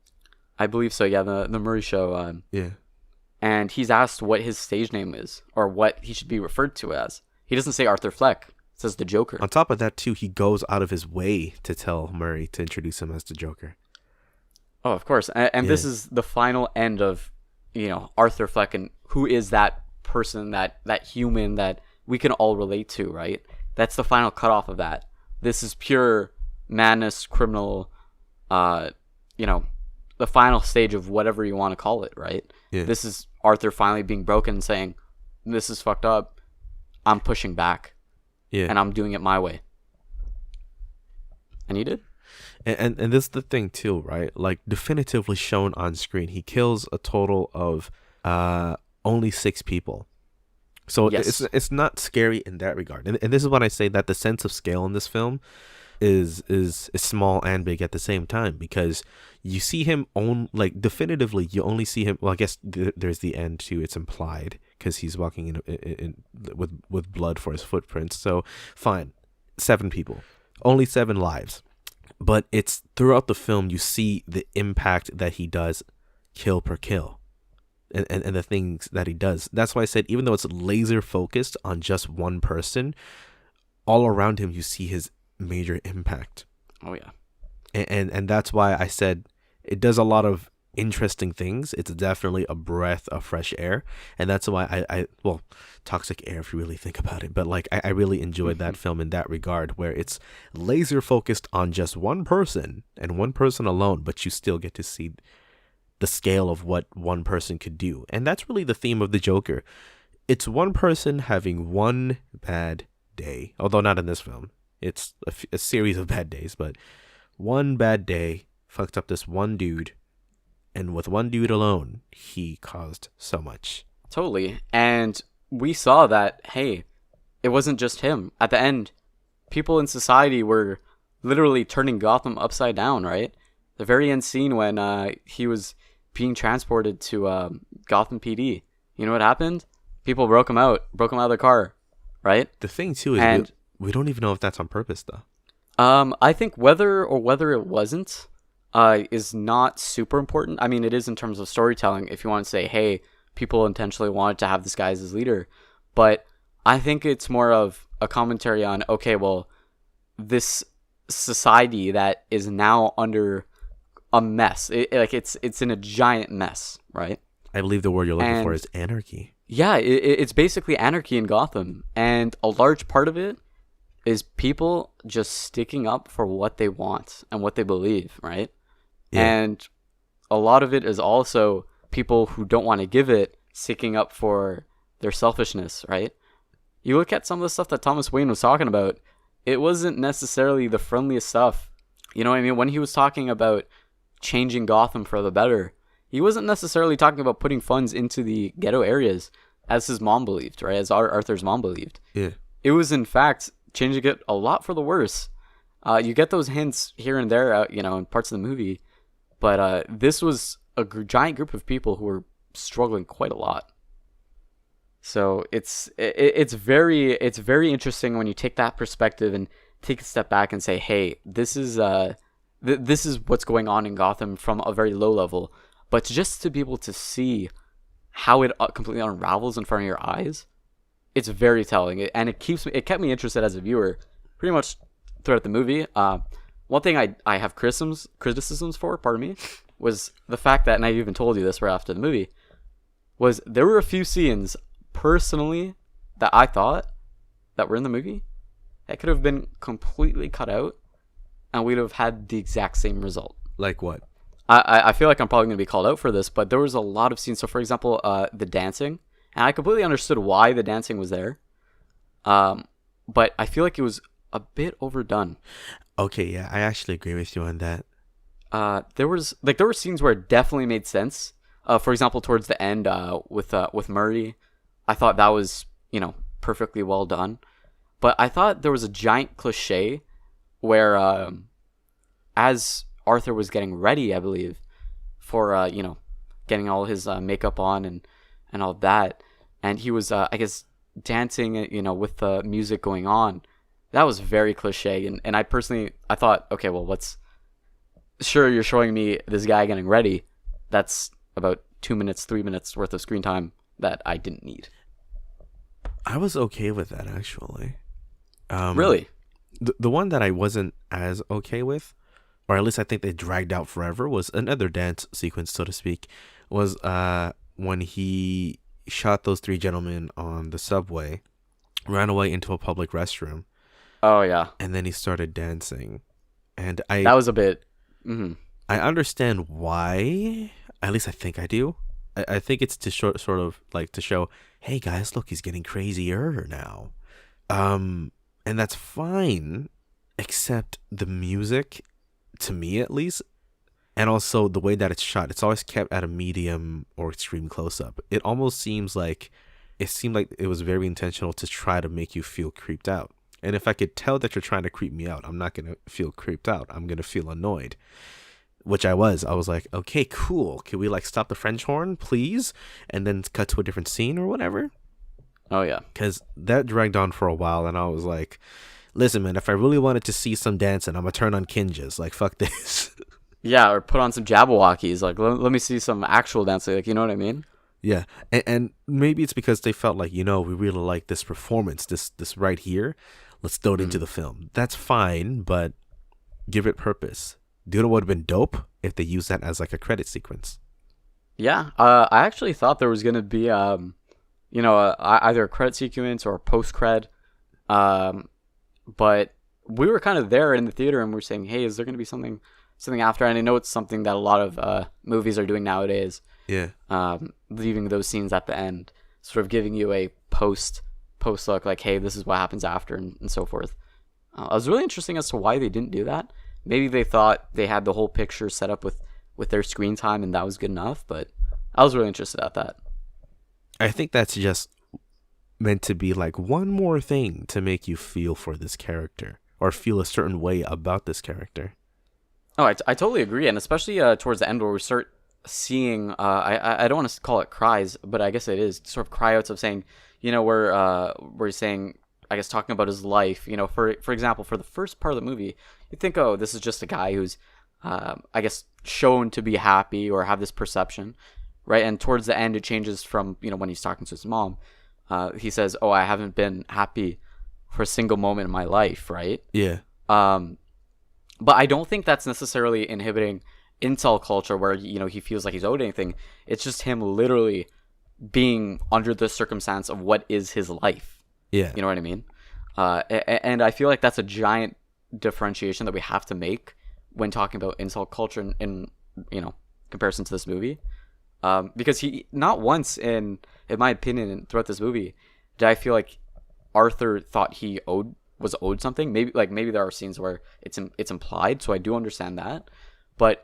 I believe so, yeah, the Murray show. Yeah. And he's asked what his stage name is, or what he should be referred to as. He doesn't say Arthur Fleck. It says the Joker. On top of that, too, he goes out of his way to tell Murray to introduce him as the Joker. Oh, of course. And this is the final end of, Arthur Fleck, and who is that person, that human that we can all relate to, right? That's the final cutoff of that. This is pure madness, criminal, the final stage of whatever you want to call it, right? Yeah. This is Arthur finally being broken and saying, this is fucked up. I'm pushing back. Yeah. And I'm doing it my way. And he did. And this is the thing too, right? Like, definitively shown on screen, he kills a total of only 6 people. So yes. It's not scary in that regard. And this is when I say that the sense of scale in this film is small and big at the same time, because you see him definitively you only see him. Well, I guess there's the end too. It's implied because he's walking in with blood for his footprints. So fine, 7 people, only 7 lives. But it's throughout the film you see the impact that he does, kill per kill, and the things that he does. That's why I said, even though it's laser focused on just one person, all around him you see his major impact. Oh yeah. And that's why I said it does a lot of interesting things. It's definitely a breath of fresh air, and that's why I toxic air if you really think about it, but I really enjoyed that film in that regard, where it's laser focused on just one person and one person alone, but you still get to see the scale of what one person could do. And that's really the theme of the Joker. It's one person having one bad day, although not in this film. It's a series of bad days, but one bad day fucked up this one dude, And with one dude alone, he caused so much. Totally. And we saw that, hey, it wasn't just him. At the end, people in society were literally turning Gotham upside down, right? The very end scene when he was being transported to Gotham PD. You know what happened? People broke him out of their car, right? The thing, too, is we don't even know if that's on purpose, though. I think whether it wasn't is not super important. I mean, it is in terms of storytelling. If you want to say, hey, people intentionally wanted to have this guy as his leader. But I think it's more of a commentary on, okay, well, this society that is now under a mess. It's in a giant mess, right? I believe the word you're looking for is anarchy. Yeah, it's basically anarchy in Gotham. And a large part of it is people just sticking up for what they want and what they believe, right? Yeah. And a lot of it is also people who don't want to give it sticking up for their selfishness, right? You look at some of the stuff that Thomas Wayne was talking about, it wasn't necessarily the friendliest stuff. You know what I mean? When he was talking about changing Gotham for the better, he wasn't necessarily talking about putting funds into the ghetto areas as his mom believed, right? As Arthur's mom believed. Yeah. It was, in fact, changing it a lot for the worse. You get those hints here and there, in parts of the movie. But this was a giant group of people who were struggling quite a lot. So it's very interesting when you take that perspective and take a step back and say, hey, this is what's going on in Gotham from a very low level. But just to be able to see how it completely unravels in front of your eyes, it's very telling. And it kept me interested as a viewer pretty much throughout the movie. One thing I have criticisms for, pardon me, was the fact that, and I even told you this right after the movie, was there were a few scenes personally that I thought that were in the movie that could have been completely cut out and we'd have had the exact same result. Like what? I feel like I'm probably going to be called out for this, but there was a lot of scenes. So, for example, the dancing, and I completely understood why the dancing was there, but I feel like it was a bit overdone. Okay, yeah, I actually agree with you on that. There were scenes where it definitely made sense. For example, towards the end, with Murray, I thought that was perfectly well done. But I thought there was a giant cliche where, as Arthur was getting ready, I believe, for getting all his makeup on and all that, and he was I guess dancing with the music going on. That was very cliche, and I thought, okay, well, sure, you're showing me this guy getting ready. That's about 2 minutes, 3 minutes worth of screen time that I didn't need. I was okay with that, actually. Really? The one that I wasn't as okay with, or at least I think they dragged out forever, was another dance sequence, so to speak, was when he shot those three gentlemen on the subway, ran away into a public restroom. Oh, yeah. And then he started dancing. And that was a bit... Mm-hmm. I understand why. At least I think I do. I think it's to sort of like to show, hey guys, look, he's getting crazier now. And that's fine, except the music, to me at least, and also the way that it's shot. It's always kept at a medium or extreme close-up. It almost seemed like it was very intentional to try to make you feel creeped out. And if I could tell that you're trying to creep me out, I'm not going to feel creeped out. I'm going to feel annoyed, which I was. I was like, okay, cool. Can we stop the French horn, please? And then cut to a different scene or whatever? Oh, yeah. Because that dragged on for a while, and I was like, listen, man, if I really wanted to see some dancing, I'm going to turn on Kinjas. Fuck this. Yeah, or put on some Jabberwockies. Let me see some actual dancing. You know what I mean? Yeah, and maybe it's because they felt like, we really like this performance, this right here. Let's throw it into the film. That's fine, but give it purpose. Do you know what would have been dope if they used that as a credit sequence? Yeah, I actually thought there was going to be, either a credit sequence or a post-cred. But we were kind of there in the theater and we're saying, hey, is there going to be something after? And I know it's something that a lot of movies are doing nowadays. Yeah. Leaving those scenes at the end, sort of giving you a post look, like, hey, this is what happens after, and so forth. It was really interesting as to why they didn't do that. Maybe they thought they had the whole picture set up with with their screen time, and that was good enough. But I was really interested at that. I think that's just meant to be like one more thing to make you feel for this character or feel a certain way about this character. Oh, I totally agree, and especially towards the end where we start seeing, I don't want to call it cries, but I guess it is sort of cryouts of saying, you know, we're saying, I guess, talking about his life. You know, for example, for the first part of the movie, you think, oh, this is just a guy who's, I guess, shown to be happy or have this perception, right? And towards the end, it changes from, you know, when he's talking to his mom, he says, oh, I haven't been happy for a single moment in my life, right? Yeah. But I don't think that's necessarily inhibiting incel culture where, you know, he feels like he's owed anything. It's just him literally being under the circumstance of what is his life. Yeah. You know what I mean? And I feel like that's a giant differentiation that we have to make when talking about incel culture in you know, comparison to this movie. Because he, not once in my opinion, throughout this movie, did I feel like Arthur thought he was owed something. Maybe there are scenes where it's implied, so I do understand that. But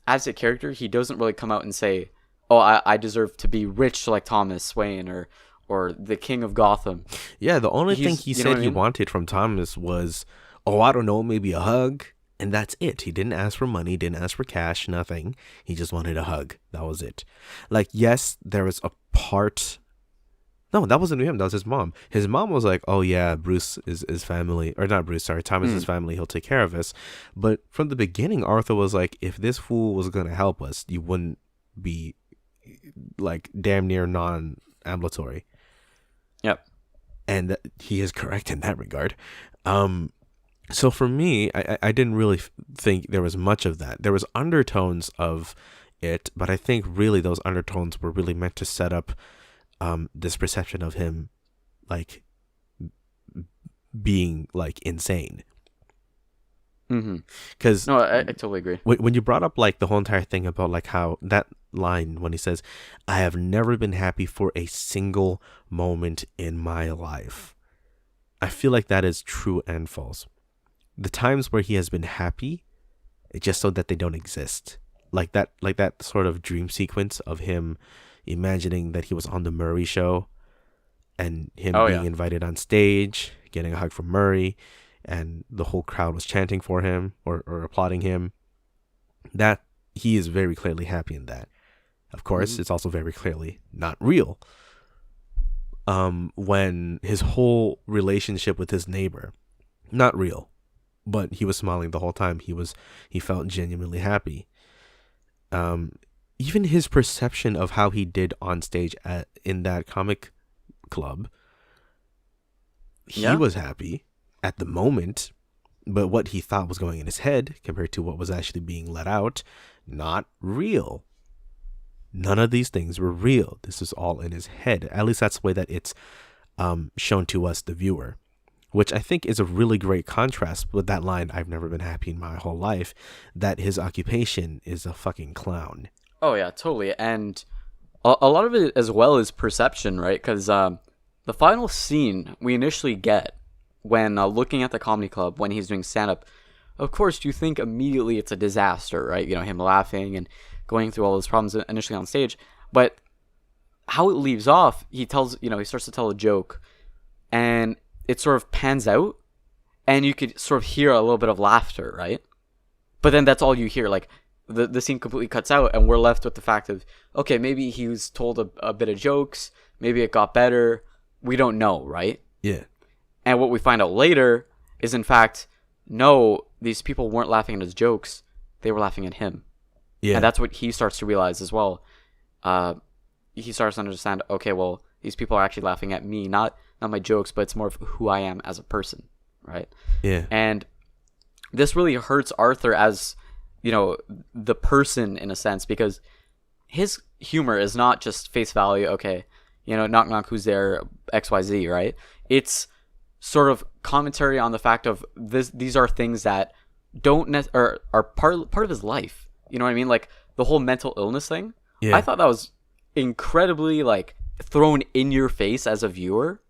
as a character, he doesn't really come out and say, oh, I deserve to be rich like Thomas Wayne or the king of Gotham. Yeah, the only thing he said he wanted from Thomas was, oh, I don't know, maybe a hug. And that's it. He didn't ask for money, didn't ask for cash, nothing. He just wanted a hug. That was it. Like, yes, there was a part. No, that wasn't him. That was his mom. His mom was like, oh, yeah, Bruce is family. Or not Bruce, sorry. Thomas is family. He'll take care of us. But from the beginning, Arthur was like, if this fool was going to help us, you wouldn't be, like, damn near non-ambulatory. Yep. And he is correct in that regard. So for me, I didn't really think there was much of that. There was undertones of it, but I think really those undertones were really meant to set up this perception of him like being like insane. Because no, I totally agree. When you brought up like the whole entire thing about like how that line when he says, "I have never been happy for a single moment in my life," I feel like that is true and false. The times where he has been happy, it's just so that they don't exist. Like that sort of dream sequence of him imagining that he was on the Murray show and him being invited on stage, getting a hug from Murray, and the whole crowd was chanting for him or applauding him. That he is very clearly happy in that. Of course, it's also very clearly not real. When his whole relationship with his neighbor, not real. But he was smiling the whole time. He felt genuinely happy. Even his perception of how he did on stage in that comic club, he was happy at the moment. But what he thought was going in his head compared to what was actually being let out, not real. None of these things were real. This is all in his head. At least that's the way that it's shown to us, the viewer. Which I think is a really great contrast with that line, I've never been happy in my whole life, that his occupation is a fucking clown. Oh, yeah, totally. And a lot of it as well is perception, right? Because the final scene we initially get when looking at the comedy club, when he's doing stand-up, of course, you think immediately it's a disaster, right? You know, him laughing and going through all those problems initially on stage. But how it leaves off, he starts to tell a joke, and it sort of pans out, and you could sort of hear a little bit of laughter, right? But then that's all you hear. Like, the scene completely cuts out, and we're left with the fact of, okay, maybe he was told a bit of jokes, maybe it got better. We don't know, right? Yeah. And what we find out later is, in fact, no, these people weren't laughing at his jokes. They were laughing at him. Yeah. And that's what he starts to realize as well. He starts to understand, okay, well, these people are actually laughing at me, not my jokes, but it's more of who I am as a person, right? Yeah. And this really hurts Arthur as, you know, the person in a sense, because his humor is not just face value, okay, you know, knock knock, who's there, XYZ, right? It's sort of commentary on the fact of these are things that are part of his life. You know what I mean? Like the whole mental illness thing. Yeah. I thought that was incredibly like thrown in your face as a viewer,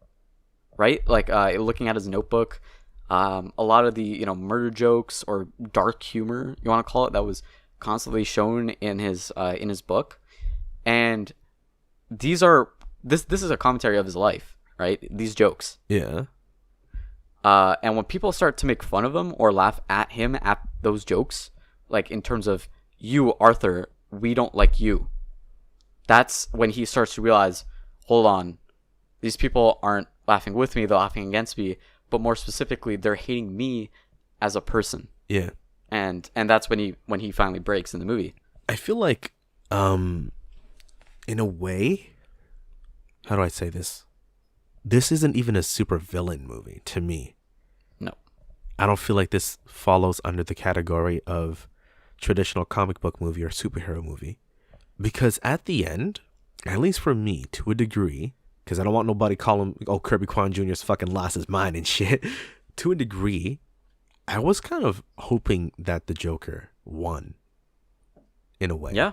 right? Like looking at his notebook, a lot of the, you know, murder jokes or dark humor, you want to call it, that was constantly shown in his book, and this is a commentary of his life, right? These jokes. Yeah. And when people start to make fun of him or laugh at him at those jokes, like in terms of you, Arthur, we don't like you. That's when he starts to realize, hold on, these people aren't laughing with me, they're laughing against me, but more specifically, they're hating me as a person. Yeah. And that's when he finally breaks in the movie. I feel like, in a way, how do I say this? This isn't even a super villain movie to me. No. I don't feel like this follows under the category of traditional comic book movie or superhero movie. Because at the end, at least for me, to a degree, because I don't want nobody calling, Kirby Kwan Jr.'s fucking lost his mind and shit. To a degree, I was kind of hoping that the Joker won. In a way. Yeah.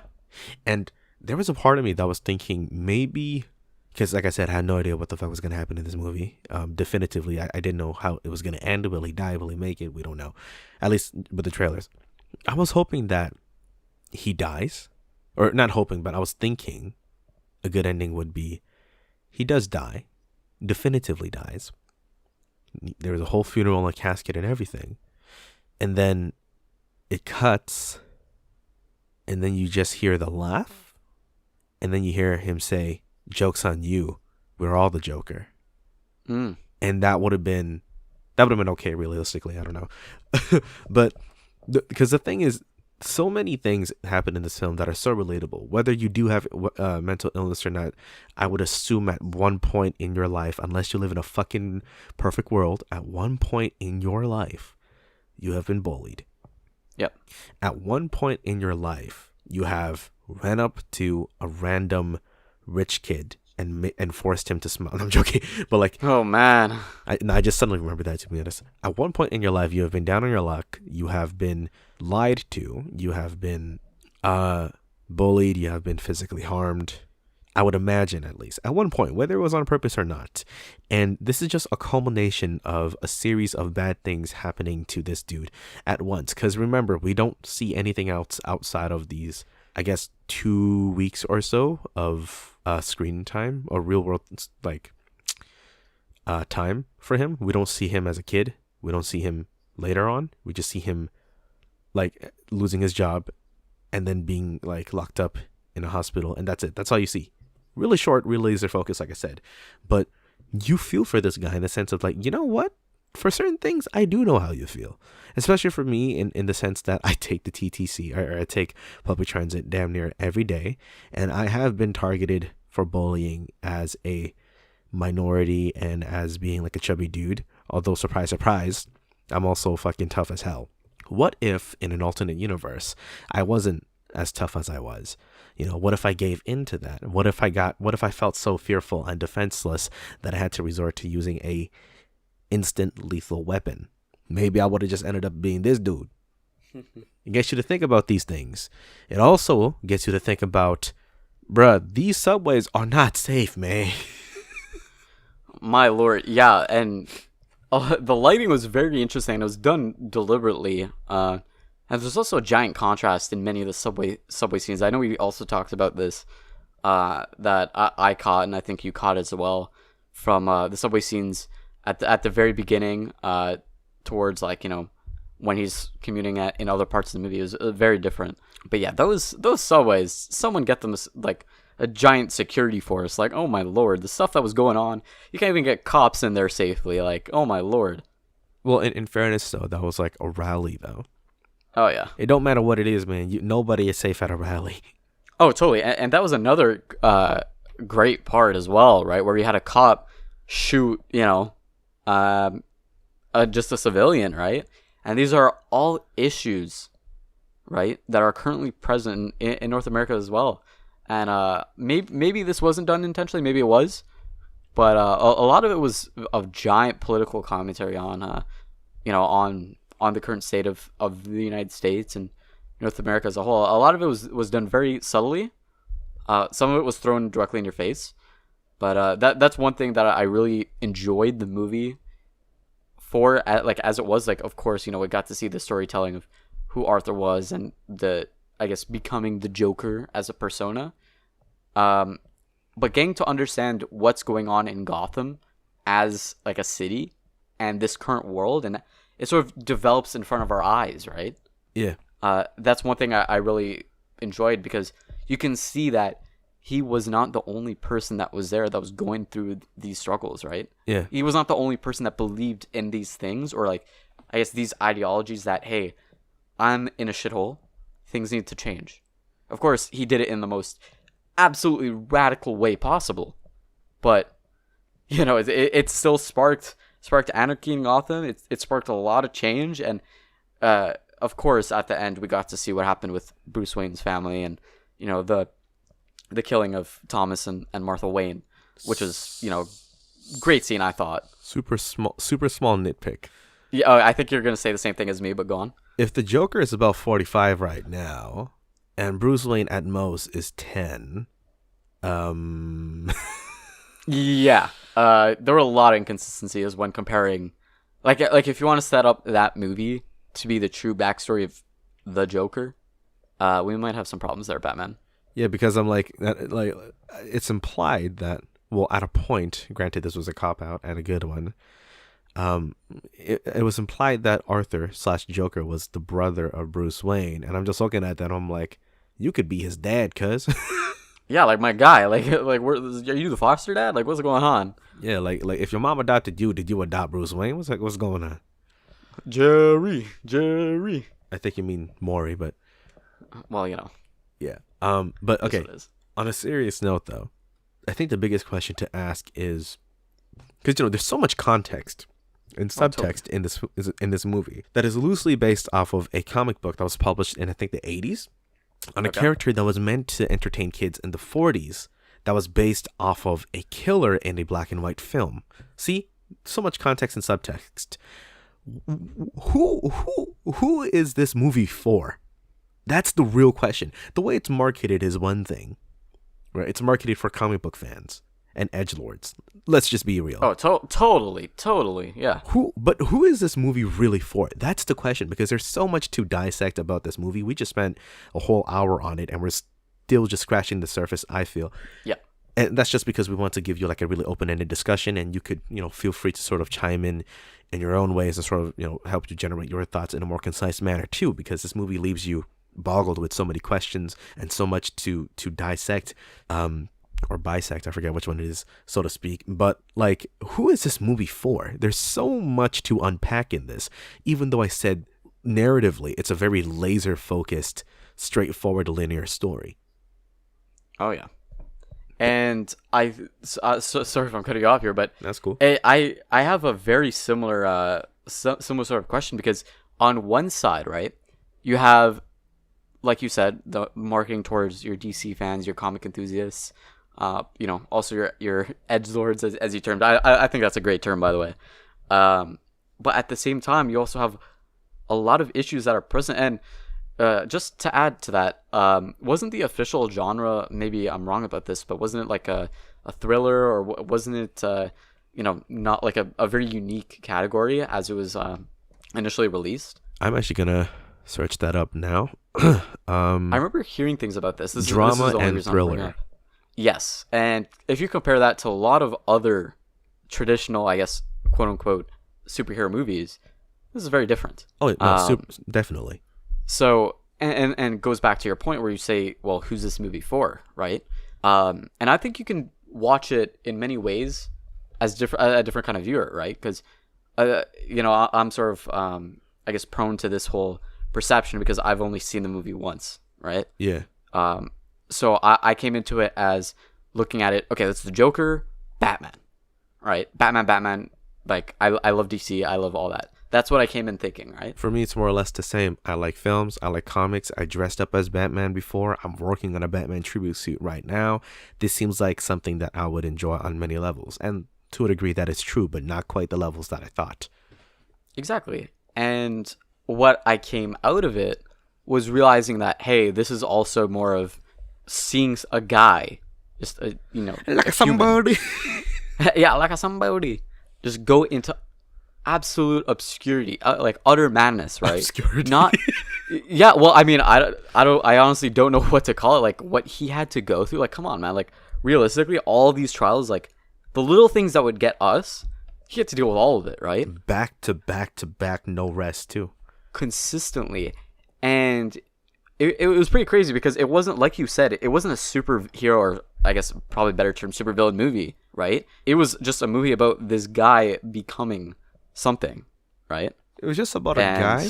And there was a part of me that was thinking maybe, because like I said, I had no idea what the fuck was going to happen in this movie. Definitively, I didn't know how it was going to end. Will he die? Will he make it? We don't know. At least with the trailers. I was hoping that he dies. Or not hoping, but I was thinking a good ending would be he does die. Definitively dies. There was a whole funeral and a casket and everything. And then it cuts. And then you just hear the laugh. And then you hear him say, "Joke's on you. We're all the Joker." Mm. And that would have been okay, realistically. I don't know. But because the thing is, so many things happen in this film that are so relatable. Whether you do have mental illness or not, I would assume at one point in your life, unless you live in a fucking perfect world, at one point in your life, you have been bullied. Yep. At one point in your life, you have ran up to a random rich kid and forced him to smile. I'm joking, but like, oh man, I just suddenly remember that, to be honest. At one point in your life, you have been down on your luck. You have been lied to. You have been bullied. You have been physically harmed. I would imagine, at least at one point, whether it was on purpose or not. And this is just a culmination of a series of bad things happening to this dude at once. Because remember, we don't see anything else outside of these, I guess, 2 weeks or so of screen time or real world time for him. We don't see him as a kid. We don't see him later on. We just see him like losing his job and then being like locked up in a hospital, and that's it. That's all you see. Really short, really laser focus, like I said. But you feel for this guy in the sense of like, you know what? For certain things, I do know how you feel. Especially for me in the sense that I take the TTC or I take public transit damn near every day. And I have been targeted for bullying as a minority and as being like a chubby dude. Although, surprise, surprise, I'm also fucking tough as hell. What if in an alternate universe, I wasn't as tough as I was? You know, what if I gave in to that? What if I felt so fearful and defenseless that I had to resort to using a instant lethal weapon? Maybe I would have just ended up being this dude. It gets you to think about these things. It also gets you to think about, bruh, these subways are not safe, man. My lord, yeah, and the lighting was very interesting. It was done deliberately. And there's also a giant contrast in many of the subway scenes. I know we also talked about this, that I caught, and I think you caught as well, from the subway scenes at the very beginning, towards like, you know, when he's commuting in other parts of the movie. It was very different. But yeah, those subways, someone get them like a giant security force. Like, oh my lord, the stuff that was going on, you can't even get cops in there safely. Like, oh my lord. Well, in fairness though, that was like a rally though. Oh yeah. It don't matter what it is, man. Nobody is safe at a rally. Oh, totally. And that was another great part as well, right? Where you had a cop shoot, you know, just a civilian, right? And these are all issues, right, that are currently present in North America as well. And maybe this wasn't done intentionally, maybe it was, but a lot of it was of giant political commentary on, you know, on the current state of the United States and North America as a whole. A lot of it was done very subtly. Some of it was thrown directly in your face, but that's one thing that I really enjoyed the movie for. Like as it was, like, of course, you know, we got to see the storytelling of who Arthur was and the I guess, becoming the Joker as a persona. But getting to understand what's going on in Gotham as like a city and this current world, and it sort of develops in front of our eyes, right? Yeah. That's one thing I really enjoyed, because you can see that he was not the only person that was there that was going through these struggles, right? Yeah. He was not the only person that believed in these things, or like, I guess, these ideologies that, hey, I'm in a shithole, things need to change. Of course, he did it in the most absolutely radical way possible, but it still sparked anarchy in Gotham. It sparked a lot of change, and of course, at the end, we got to see what happened with Bruce Wayne's family, and the killing of Thomas and Martha Wayne, which is great scene, I thought. Super small nitpick. Yeah, I think you're gonna say the same thing as me, but go on. If the Joker is about 45 right now, and Bruce Wayne at most is 10, yeah, there were a lot of inconsistencies when comparing, like if you want to set up that movie to be the true backstory of the Joker, we might have some problems there, Batman. Yeah, because I'm like it's implied that, well, at a point, granted this was a cop-out and a good one, it was implied that Arthur/Joker was the brother of Bruce Wayne, and I'm just looking at that, I'm like, you could be his dad, cuz. Yeah, like my guy, like are you the foster dad? Like, what's going on? Yeah, like if your mom adopted you, did you adopt Bruce Wayne? What's going on? Jerry. I think you mean Maury, but well, yeah. But okay. On a serious note, though, I think the biggest question to ask is, because there's so much context and subtext in this movie that is loosely based off of a comic book that was published in, I think, the 80s, on a character that was meant to entertain kids in the 40s, that was based off of a killer in a black and white film. See, so much context and subtext. Who is this movie for? That's the real question. The way it's marketed is one thing, right? It's marketed for comic book fans and edgelords. Let's just be real. Oh, totally, yeah. Who is this movie really for? That's the question, because there's so much to dissect about this movie. We just spent a whole hour on it, and we're still just scratching the surface, I feel. Yeah. And that's just because we want to give you like a really open-ended discussion, and you could, feel free to sort of chime in your own ways and sort of, help you generate your thoughts in a more concise manner too, because this movie leaves you boggled with so many questions and so much to dissect, or bisect, I forget which one it is, so to speak. But like, who is this movie for? There's so much to unpack in this, even though I said narratively it's a very laser focused, straightforward, linear story. Oh yeah. And sorry if I'm cutting you off here, but that's cool. I have a very similar sort of question, because on one side, right, you have, like you said, the marketing towards your DC fans, your comic enthusiasts, also your edgelords, as you termed. I think that's a great term, by the way. But at the same time, you also have a lot of issues that are present. And just to add to that, wasn't the official genre, maybe I'm wrong about this, but wasn't it like a thriller, or wasn't it, not like a very unique category as it was initially released? I'm actually going to search that up now. I remember hearing things about this. Drama this is and thriller. Yes, and if you compare that to a lot of other traditional, I guess, quote unquote, superhero movies, this is very different. Oh, no, definitely. So, and goes back to your point where you say, well, who's this movie for, right? And I think you can watch it in many ways as a different kind of viewer, right? Because, I'm sort of, I guess, prone to this whole perception because I've only seen the movie once, right? Yeah. So I came into it as looking at it, okay, that's the Joker, Batman, right? Batman, like, I love DC, I love all that. That's what I came in thinking, right? For me, it's more or less the same. I like films, I like comics, I dressed up as Batman before, I'm working on a Batman tribute suit right now. This seems like something that I would enjoy on many levels. And to a degree that is true, but not quite the levels that I thought. Exactly. And what I came out of it was realizing that, hey, this is also more of seeing a guy, just like somebody. Yeah, like a somebody, just go into absolute obscurity, like utter madness, right? Obscurity. Not Yeah, well, I mean, I honestly don't know what to call it. Like, what he had to go through. Like, come on, man. Like, realistically, all these trials, like, the little things that would get us, he had to deal with all of it, right? Back to back to back, no rest too. Consistently. And it was pretty crazy because it wasn't, like you said, it wasn't a superhero, or I guess probably better term, supervillain movie, right? It was just a movie about this guy becoming something, right? It was just about a guy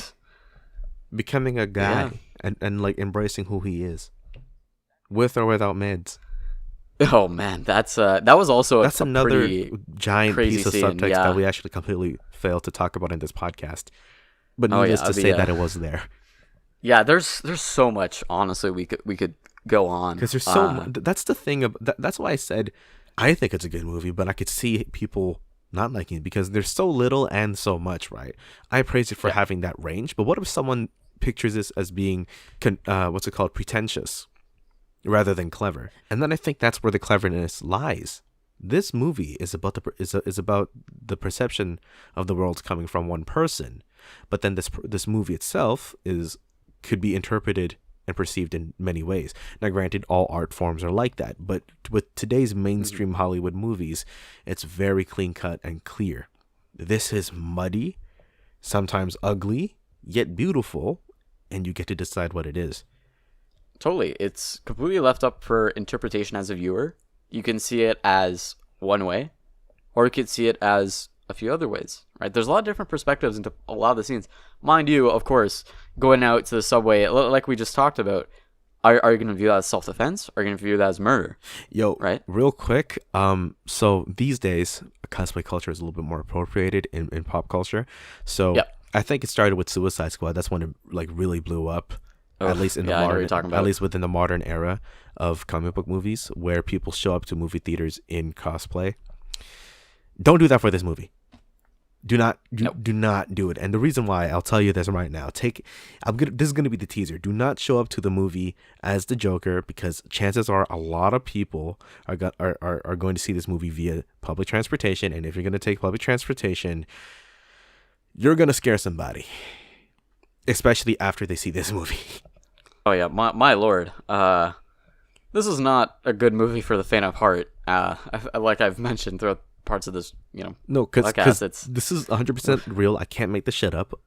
becoming a guy, and like embracing who he is, with or without meds. Oh man, that was also that's another giant piece of scene, subtext that we actually completely failed to talk about in this podcast. But needless to say that it was there. Yeah, there's so much. Honestly, we could go on because there's so. That's the thing. That's why I said I think it's a good movie, but I could see people not liking it because there's so little and so much. Right? I praise it for having that range, but what if someone pictures this as being what's it called, pretentious, rather than clever? And then I think that's where the cleverness lies. This movie is about is about the perception of the world coming from one person, but then this movie itself could be interpreted and perceived in many ways. Now, granted, all art forms are like that, but with today's mainstream Hollywood movies, it's very clean cut and clear. This is muddy, sometimes ugly, yet beautiful, and you get to decide what it is. Totally. It's completely left up for interpretation as a viewer. You can see it as one way, or you could see it as a few other ways, right? There's a lot of different perspectives into a lot of the scenes. Mind you, of course, going out to the subway, like we just talked about, are you going to view that as self-defense, or are you going to view that as murder? Yo, right? Real quick, so these days, cosplay culture is a little bit more appropriated in pop culture. So I think it started with Suicide Squad. That's when it like really blew up. At least in the modern, at least within the modern era of comic book movies, where people show up to movie theaters in cosplay. Don't do that for this movie. Do not do it. And the reason why, I'll tell you this right now. This is gonna be the teaser. Do not show up to the movie as the Joker, because chances are a lot of people are going to see this movie via public transportation. And if you're gonna take public transportation, you're gonna scare somebody, especially after they see this movie. Oh yeah, my lord. This is not a good movie for the faint of heart. Like I've mentioned throughout parts of this, no, because this is 100% real. I can't make this shit up.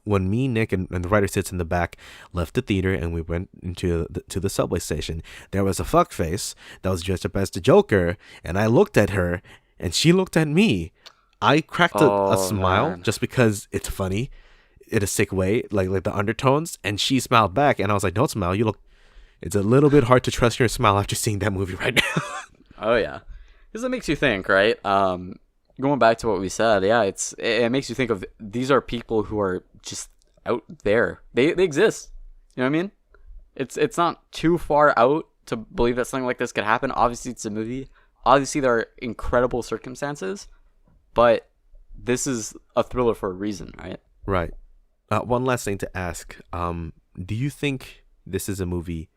When me, Nick, and the writer sits in the back left the theater and we went into the subway station, there was a fuckface that was dressed up as the Joker, and I looked at her and she looked at me. I cracked a smile just because it's funny in a sick way, like the undertones, and she smiled back, and I was like, don't smile, you look, it's a little bit hard to trust your smile after seeing that movie right now. Oh yeah, because it makes you think, right? Going back to what we said, it makes you think of, these are people who are just out there. They exist. You know what I mean? It's not too far out to believe that something like this could happen. Obviously, it's a movie. Obviously, there are incredible circumstances, but this is a thriller for a reason, right? Right. One last thing to ask. Do you think this is a movie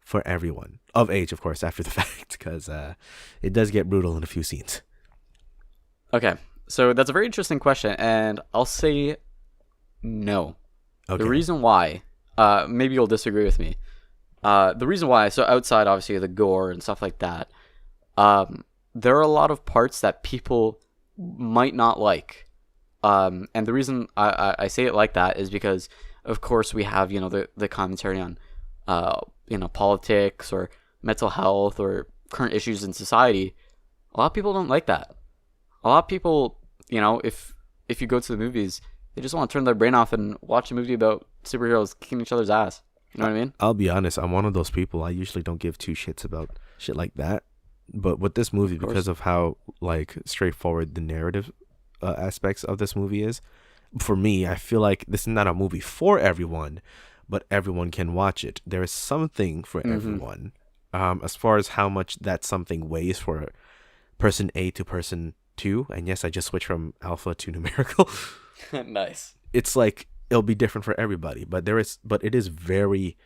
for everyone? Of age, of course, after the fact, because it does get brutal in a few scenes. Okay, so that's a very interesting question, and I'll say no. Okay. The reason why, maybe you'll disagree with me. The reason why, so outside, obviously, the gore and stuff like that, there are a lot of parts that people might not like. And the reason I say it like that is because, of course, we have, the commentary on, politics or mental health or current issues in society. A lot of people don't like that. A lot of people, if you go to the movies, they just want to turn their brain off and watch a movie about superheroes kicking each other's ass. You know what I mean? I'll be honest. I'm one of those people. I usually don't give two shits about shit like that. But with this movie, because of how straightforward the narrative aspects of this movie is, for me, I feel like this is not a movie for everyone, but everyone can watch it. There is something for everyone. As far as how much that something weighs for person A to person 2, and yes, I just switched from alpha to numerical. Nice. It's like it'll be different for everybody, but it is very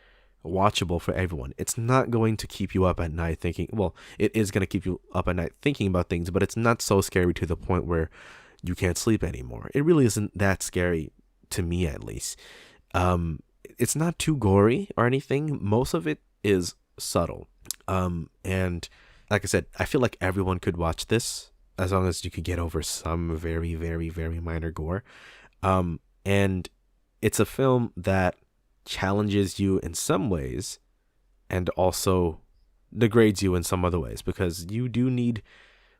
watchable for everyone. It's not going to keep you up at night thinking. Well, it is going to keep you up at night thinking about things, but it's not so scary to the point where you can't sleep anymore. It really isn't that scary, to me at least. it's not too gory or anything. Most of it is subtle. And like I said, I feel like everyone could watch this as long as you could get over some very, very, very minor gore. And it's a film that challenges you in some ways and also degrades you in some other ways, because you do need,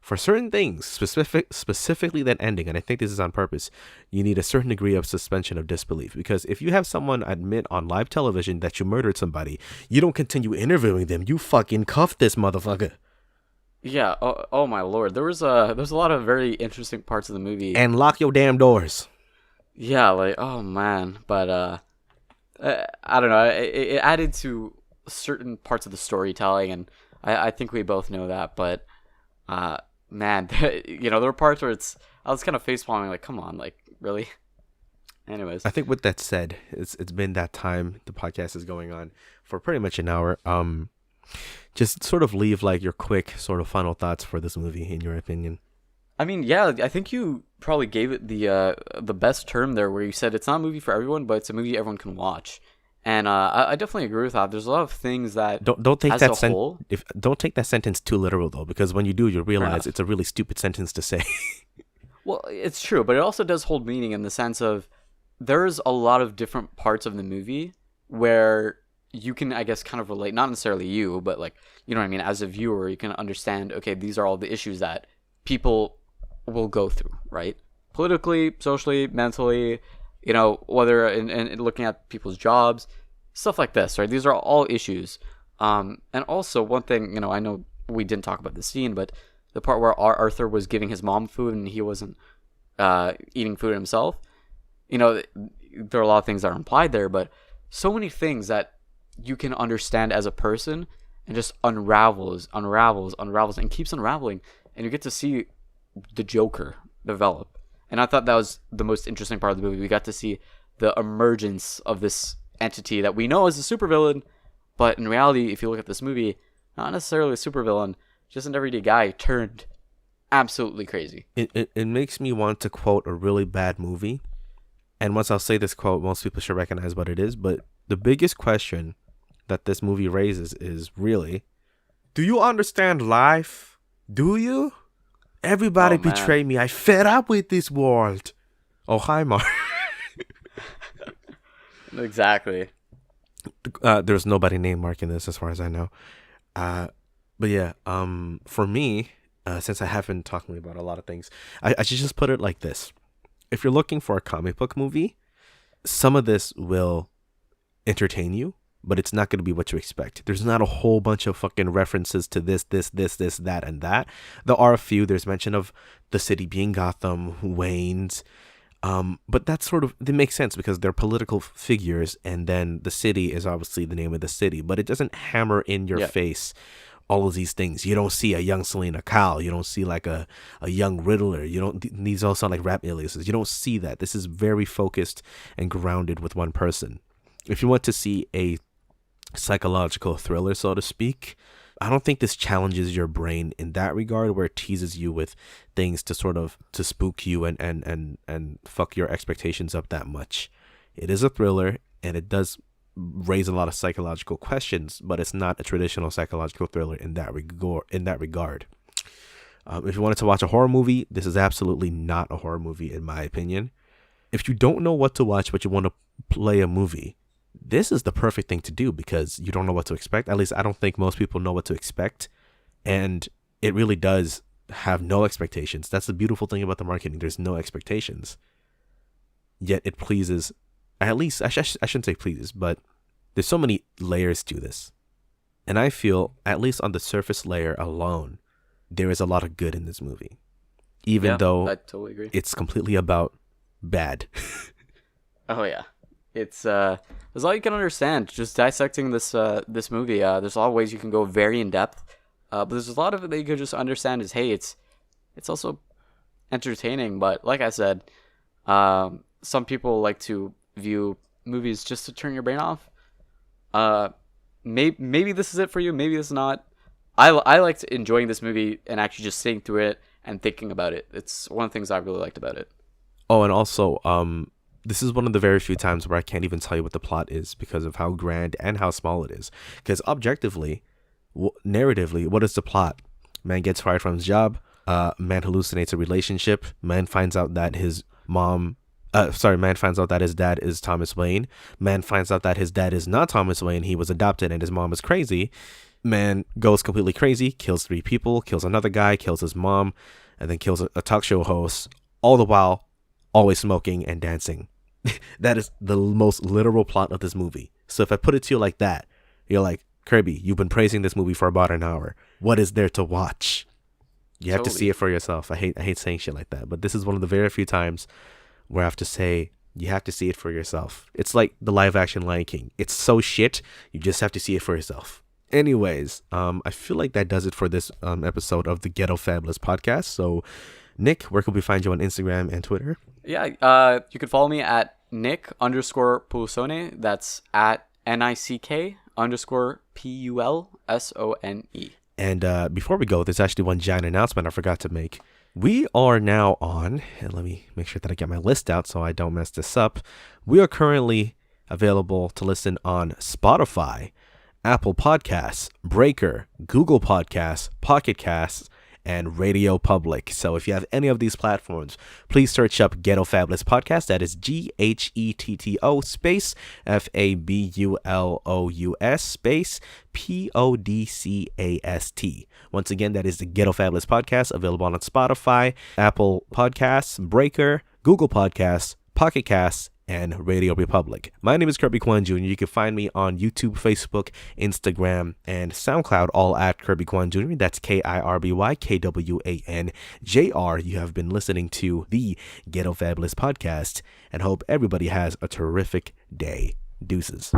for certain things, specifically that ending, and I think this is on purpose, you need a certain degree of suspension of disbelief. Because if you have someone admit on live television that you murdered somebody, you don't continue interviewing them. You fucking cuff this motherfucker. Yeah. Oh my lord. There's a lot of very interesting parts of the movie. And lock your damn doors. Yeah. Like, oh man. But I don't know. It added to certain parts of the storytelling, and I think we both know that. But man, you know, there were parts where I was kind of facepalming, like, come on, like, really? Anyways, I think with that said, it's been that time. The podcast is going on for pretty much an hour. Just sort of leave like your quick sort of final thoughts for this movie, in your opinion. I mean, yeah, I think you probably gave it the best term there, where you said it's not a movie for everyone, but it's a movie everyone can watch. And I definitely agree with that. There's a lot of things that don't take as that a whole, don't take that sentence too literal though, because when you do, you realize it's a really stupid sentence to say. Well, it's true, but it also does hold meaning in the sense of there's a lot of different parts of the movie where you can, I guess, kind of relate. Not necessarily you, but like, you know what I mean. As a viewer, you can understand. Okay, these are all the issues that people will go through, right? Politically, socially, mentally. You know, whether in looking at people's jobs, stuff like this, right? These are all issues. And also, one thing, you know, I know we didn't talk about the scene, but the part where Arthur was giving his mom food and he wasn't eating food himself, you know, there are a lot of things that are implied there, but so many things that you can understand as a person and just unravels and keeps unraveling, and you get to see the Joker develop. And I thought that was the most interesting part of the movie. We got to see the emergence of this entity that we know is a supervillain, but in reality, if you look at this movie, not necessarily a supervillain, just an everyday guy turned absolutely crazy. It makes me want to quote a really bad movie. And once I'll say this quote, most people should recognize what it is. But the biggest question that this movie raises is really, do you understand life? Do you? Everybody betray me. I fed up with this world. Oh, hi, Mark. Exactly. There's nobody named Mark in this, as far as I know. But yeah, for me, since I have been talking about a lot of things, I should just put it like this. If you're looking for a comic book movie, some of this will entertain you, but it's not going to be what you expect. There's not a whole bunch of fucking references to this, that, and that. There are a few. There's mention of the city being Gotham, Wayne's. But that's sort of, it makes sense because they're political figures, and then the city is obviously the name of the city, but it doesn't hammer in your face all of these things. You don't see a young Selena Kyle. You don't see like a young Riddler. You don't, these all sound like rap aliases. You don't see that. This is very focused and grounded with one person. If you want to see a psychological thriller, so to speak, I don't think this challenges your brain in that regard, where it teases you with things to sort of to spook you and fuck your expectations up that much. It is a thriller, and it does raise a lot of psychological questions, but it's not a traditional psychological thriller in that regard. If you wanted to watch a horror movie, this is absolutely not a horror movie, in my opinion. If you don't know what to watch, but you want to play a movie, this is the perfect thing to do, because you don't know what to expect. At least I don't think most people know what to expect. And it really does have no expectations. That's the beautiful thing about the marketing. There's no expectations. Yet it pleases, at least, I shouldn't say pleases, but there's so many layers to this. And I feel, at least on the surface layer alone, there is a lot of good in this movie. Even though I totally agree. It's completely about bad. Oh, yeah. It's there's all you can understand just dissecting this movie. There's a lot of ways you can go very in depth, but there's a lot of it that you could just understand is, hey, it's also entertaining. But like I said, some people like to view movies just to turn your brain off. Maybe this is it for you. Maybe it's not. I liked enjoying this movie and actually just sitting through it and thinking about it. It's one of the things I really liked about it. Oh, and also, This is one of the very few times where I can't even tell you what the plot is because of how grand and how small it is. Because objectively, narratively, what is the plot? Man gets fired from his job. Man hallucinates a relationship. Man finds out that his man finds out that his dad is Thomas Wayne. Man finds out that his dad is not Thomas Wayne. He was adopted and his mom is crazy. Man goes completely crazy, kills 3 people, kills another guy, kills his mom, and then kills a talk show host, all the while always smoking and dancing. That is the most literal plot of this movie. So if I put it to you like that, you're like, Kirby, you've been praising this movie for about an hour. What is there to watch? You have to see it for yourself. I hate saying shit like that, but this is one of the very few times where I have to say you have to see it for yourself. It's like the live action Lion King. It's so shit, you just have to see it for yourself. Anyways, I feel like that does it for this episode of the Ghetto Fabulous Podcast. So, Nick, where can we find you on Instagram and Twitter? Yeah, you can follow me at Nick_Pulsone. That's at NICK_PULSONE. And before we go, there's actually one giant announcement I forgot to make. We are now on, and let me make sure that I get my list out so I don't mess this up. We are currently available to listen on Spotify, Apple Podcasts, Breaker, Google Podcasts, Podcasst, and RadioPublic. So if you have any of these platforms, please search up Ghetto Fabulous Podcast. That is GHETTO space FABULOUS space PODCAST. Once again, that is the Ghetto Fabulous Podcast, available on Spotify, Apple Podcasts, Breaker, Google Podcasts, Podcastt, and RadioPublic. My name is Kirby Kwan Jr. You can find me on YouTube, Facebook, Instagram, and SoundCloud, all at Kirby Kwan Jr. That's KIRBYKWANJR. You have been listening to the Ghetto Fabulous Podcast, and hope everybody has a terrific day. Deuces.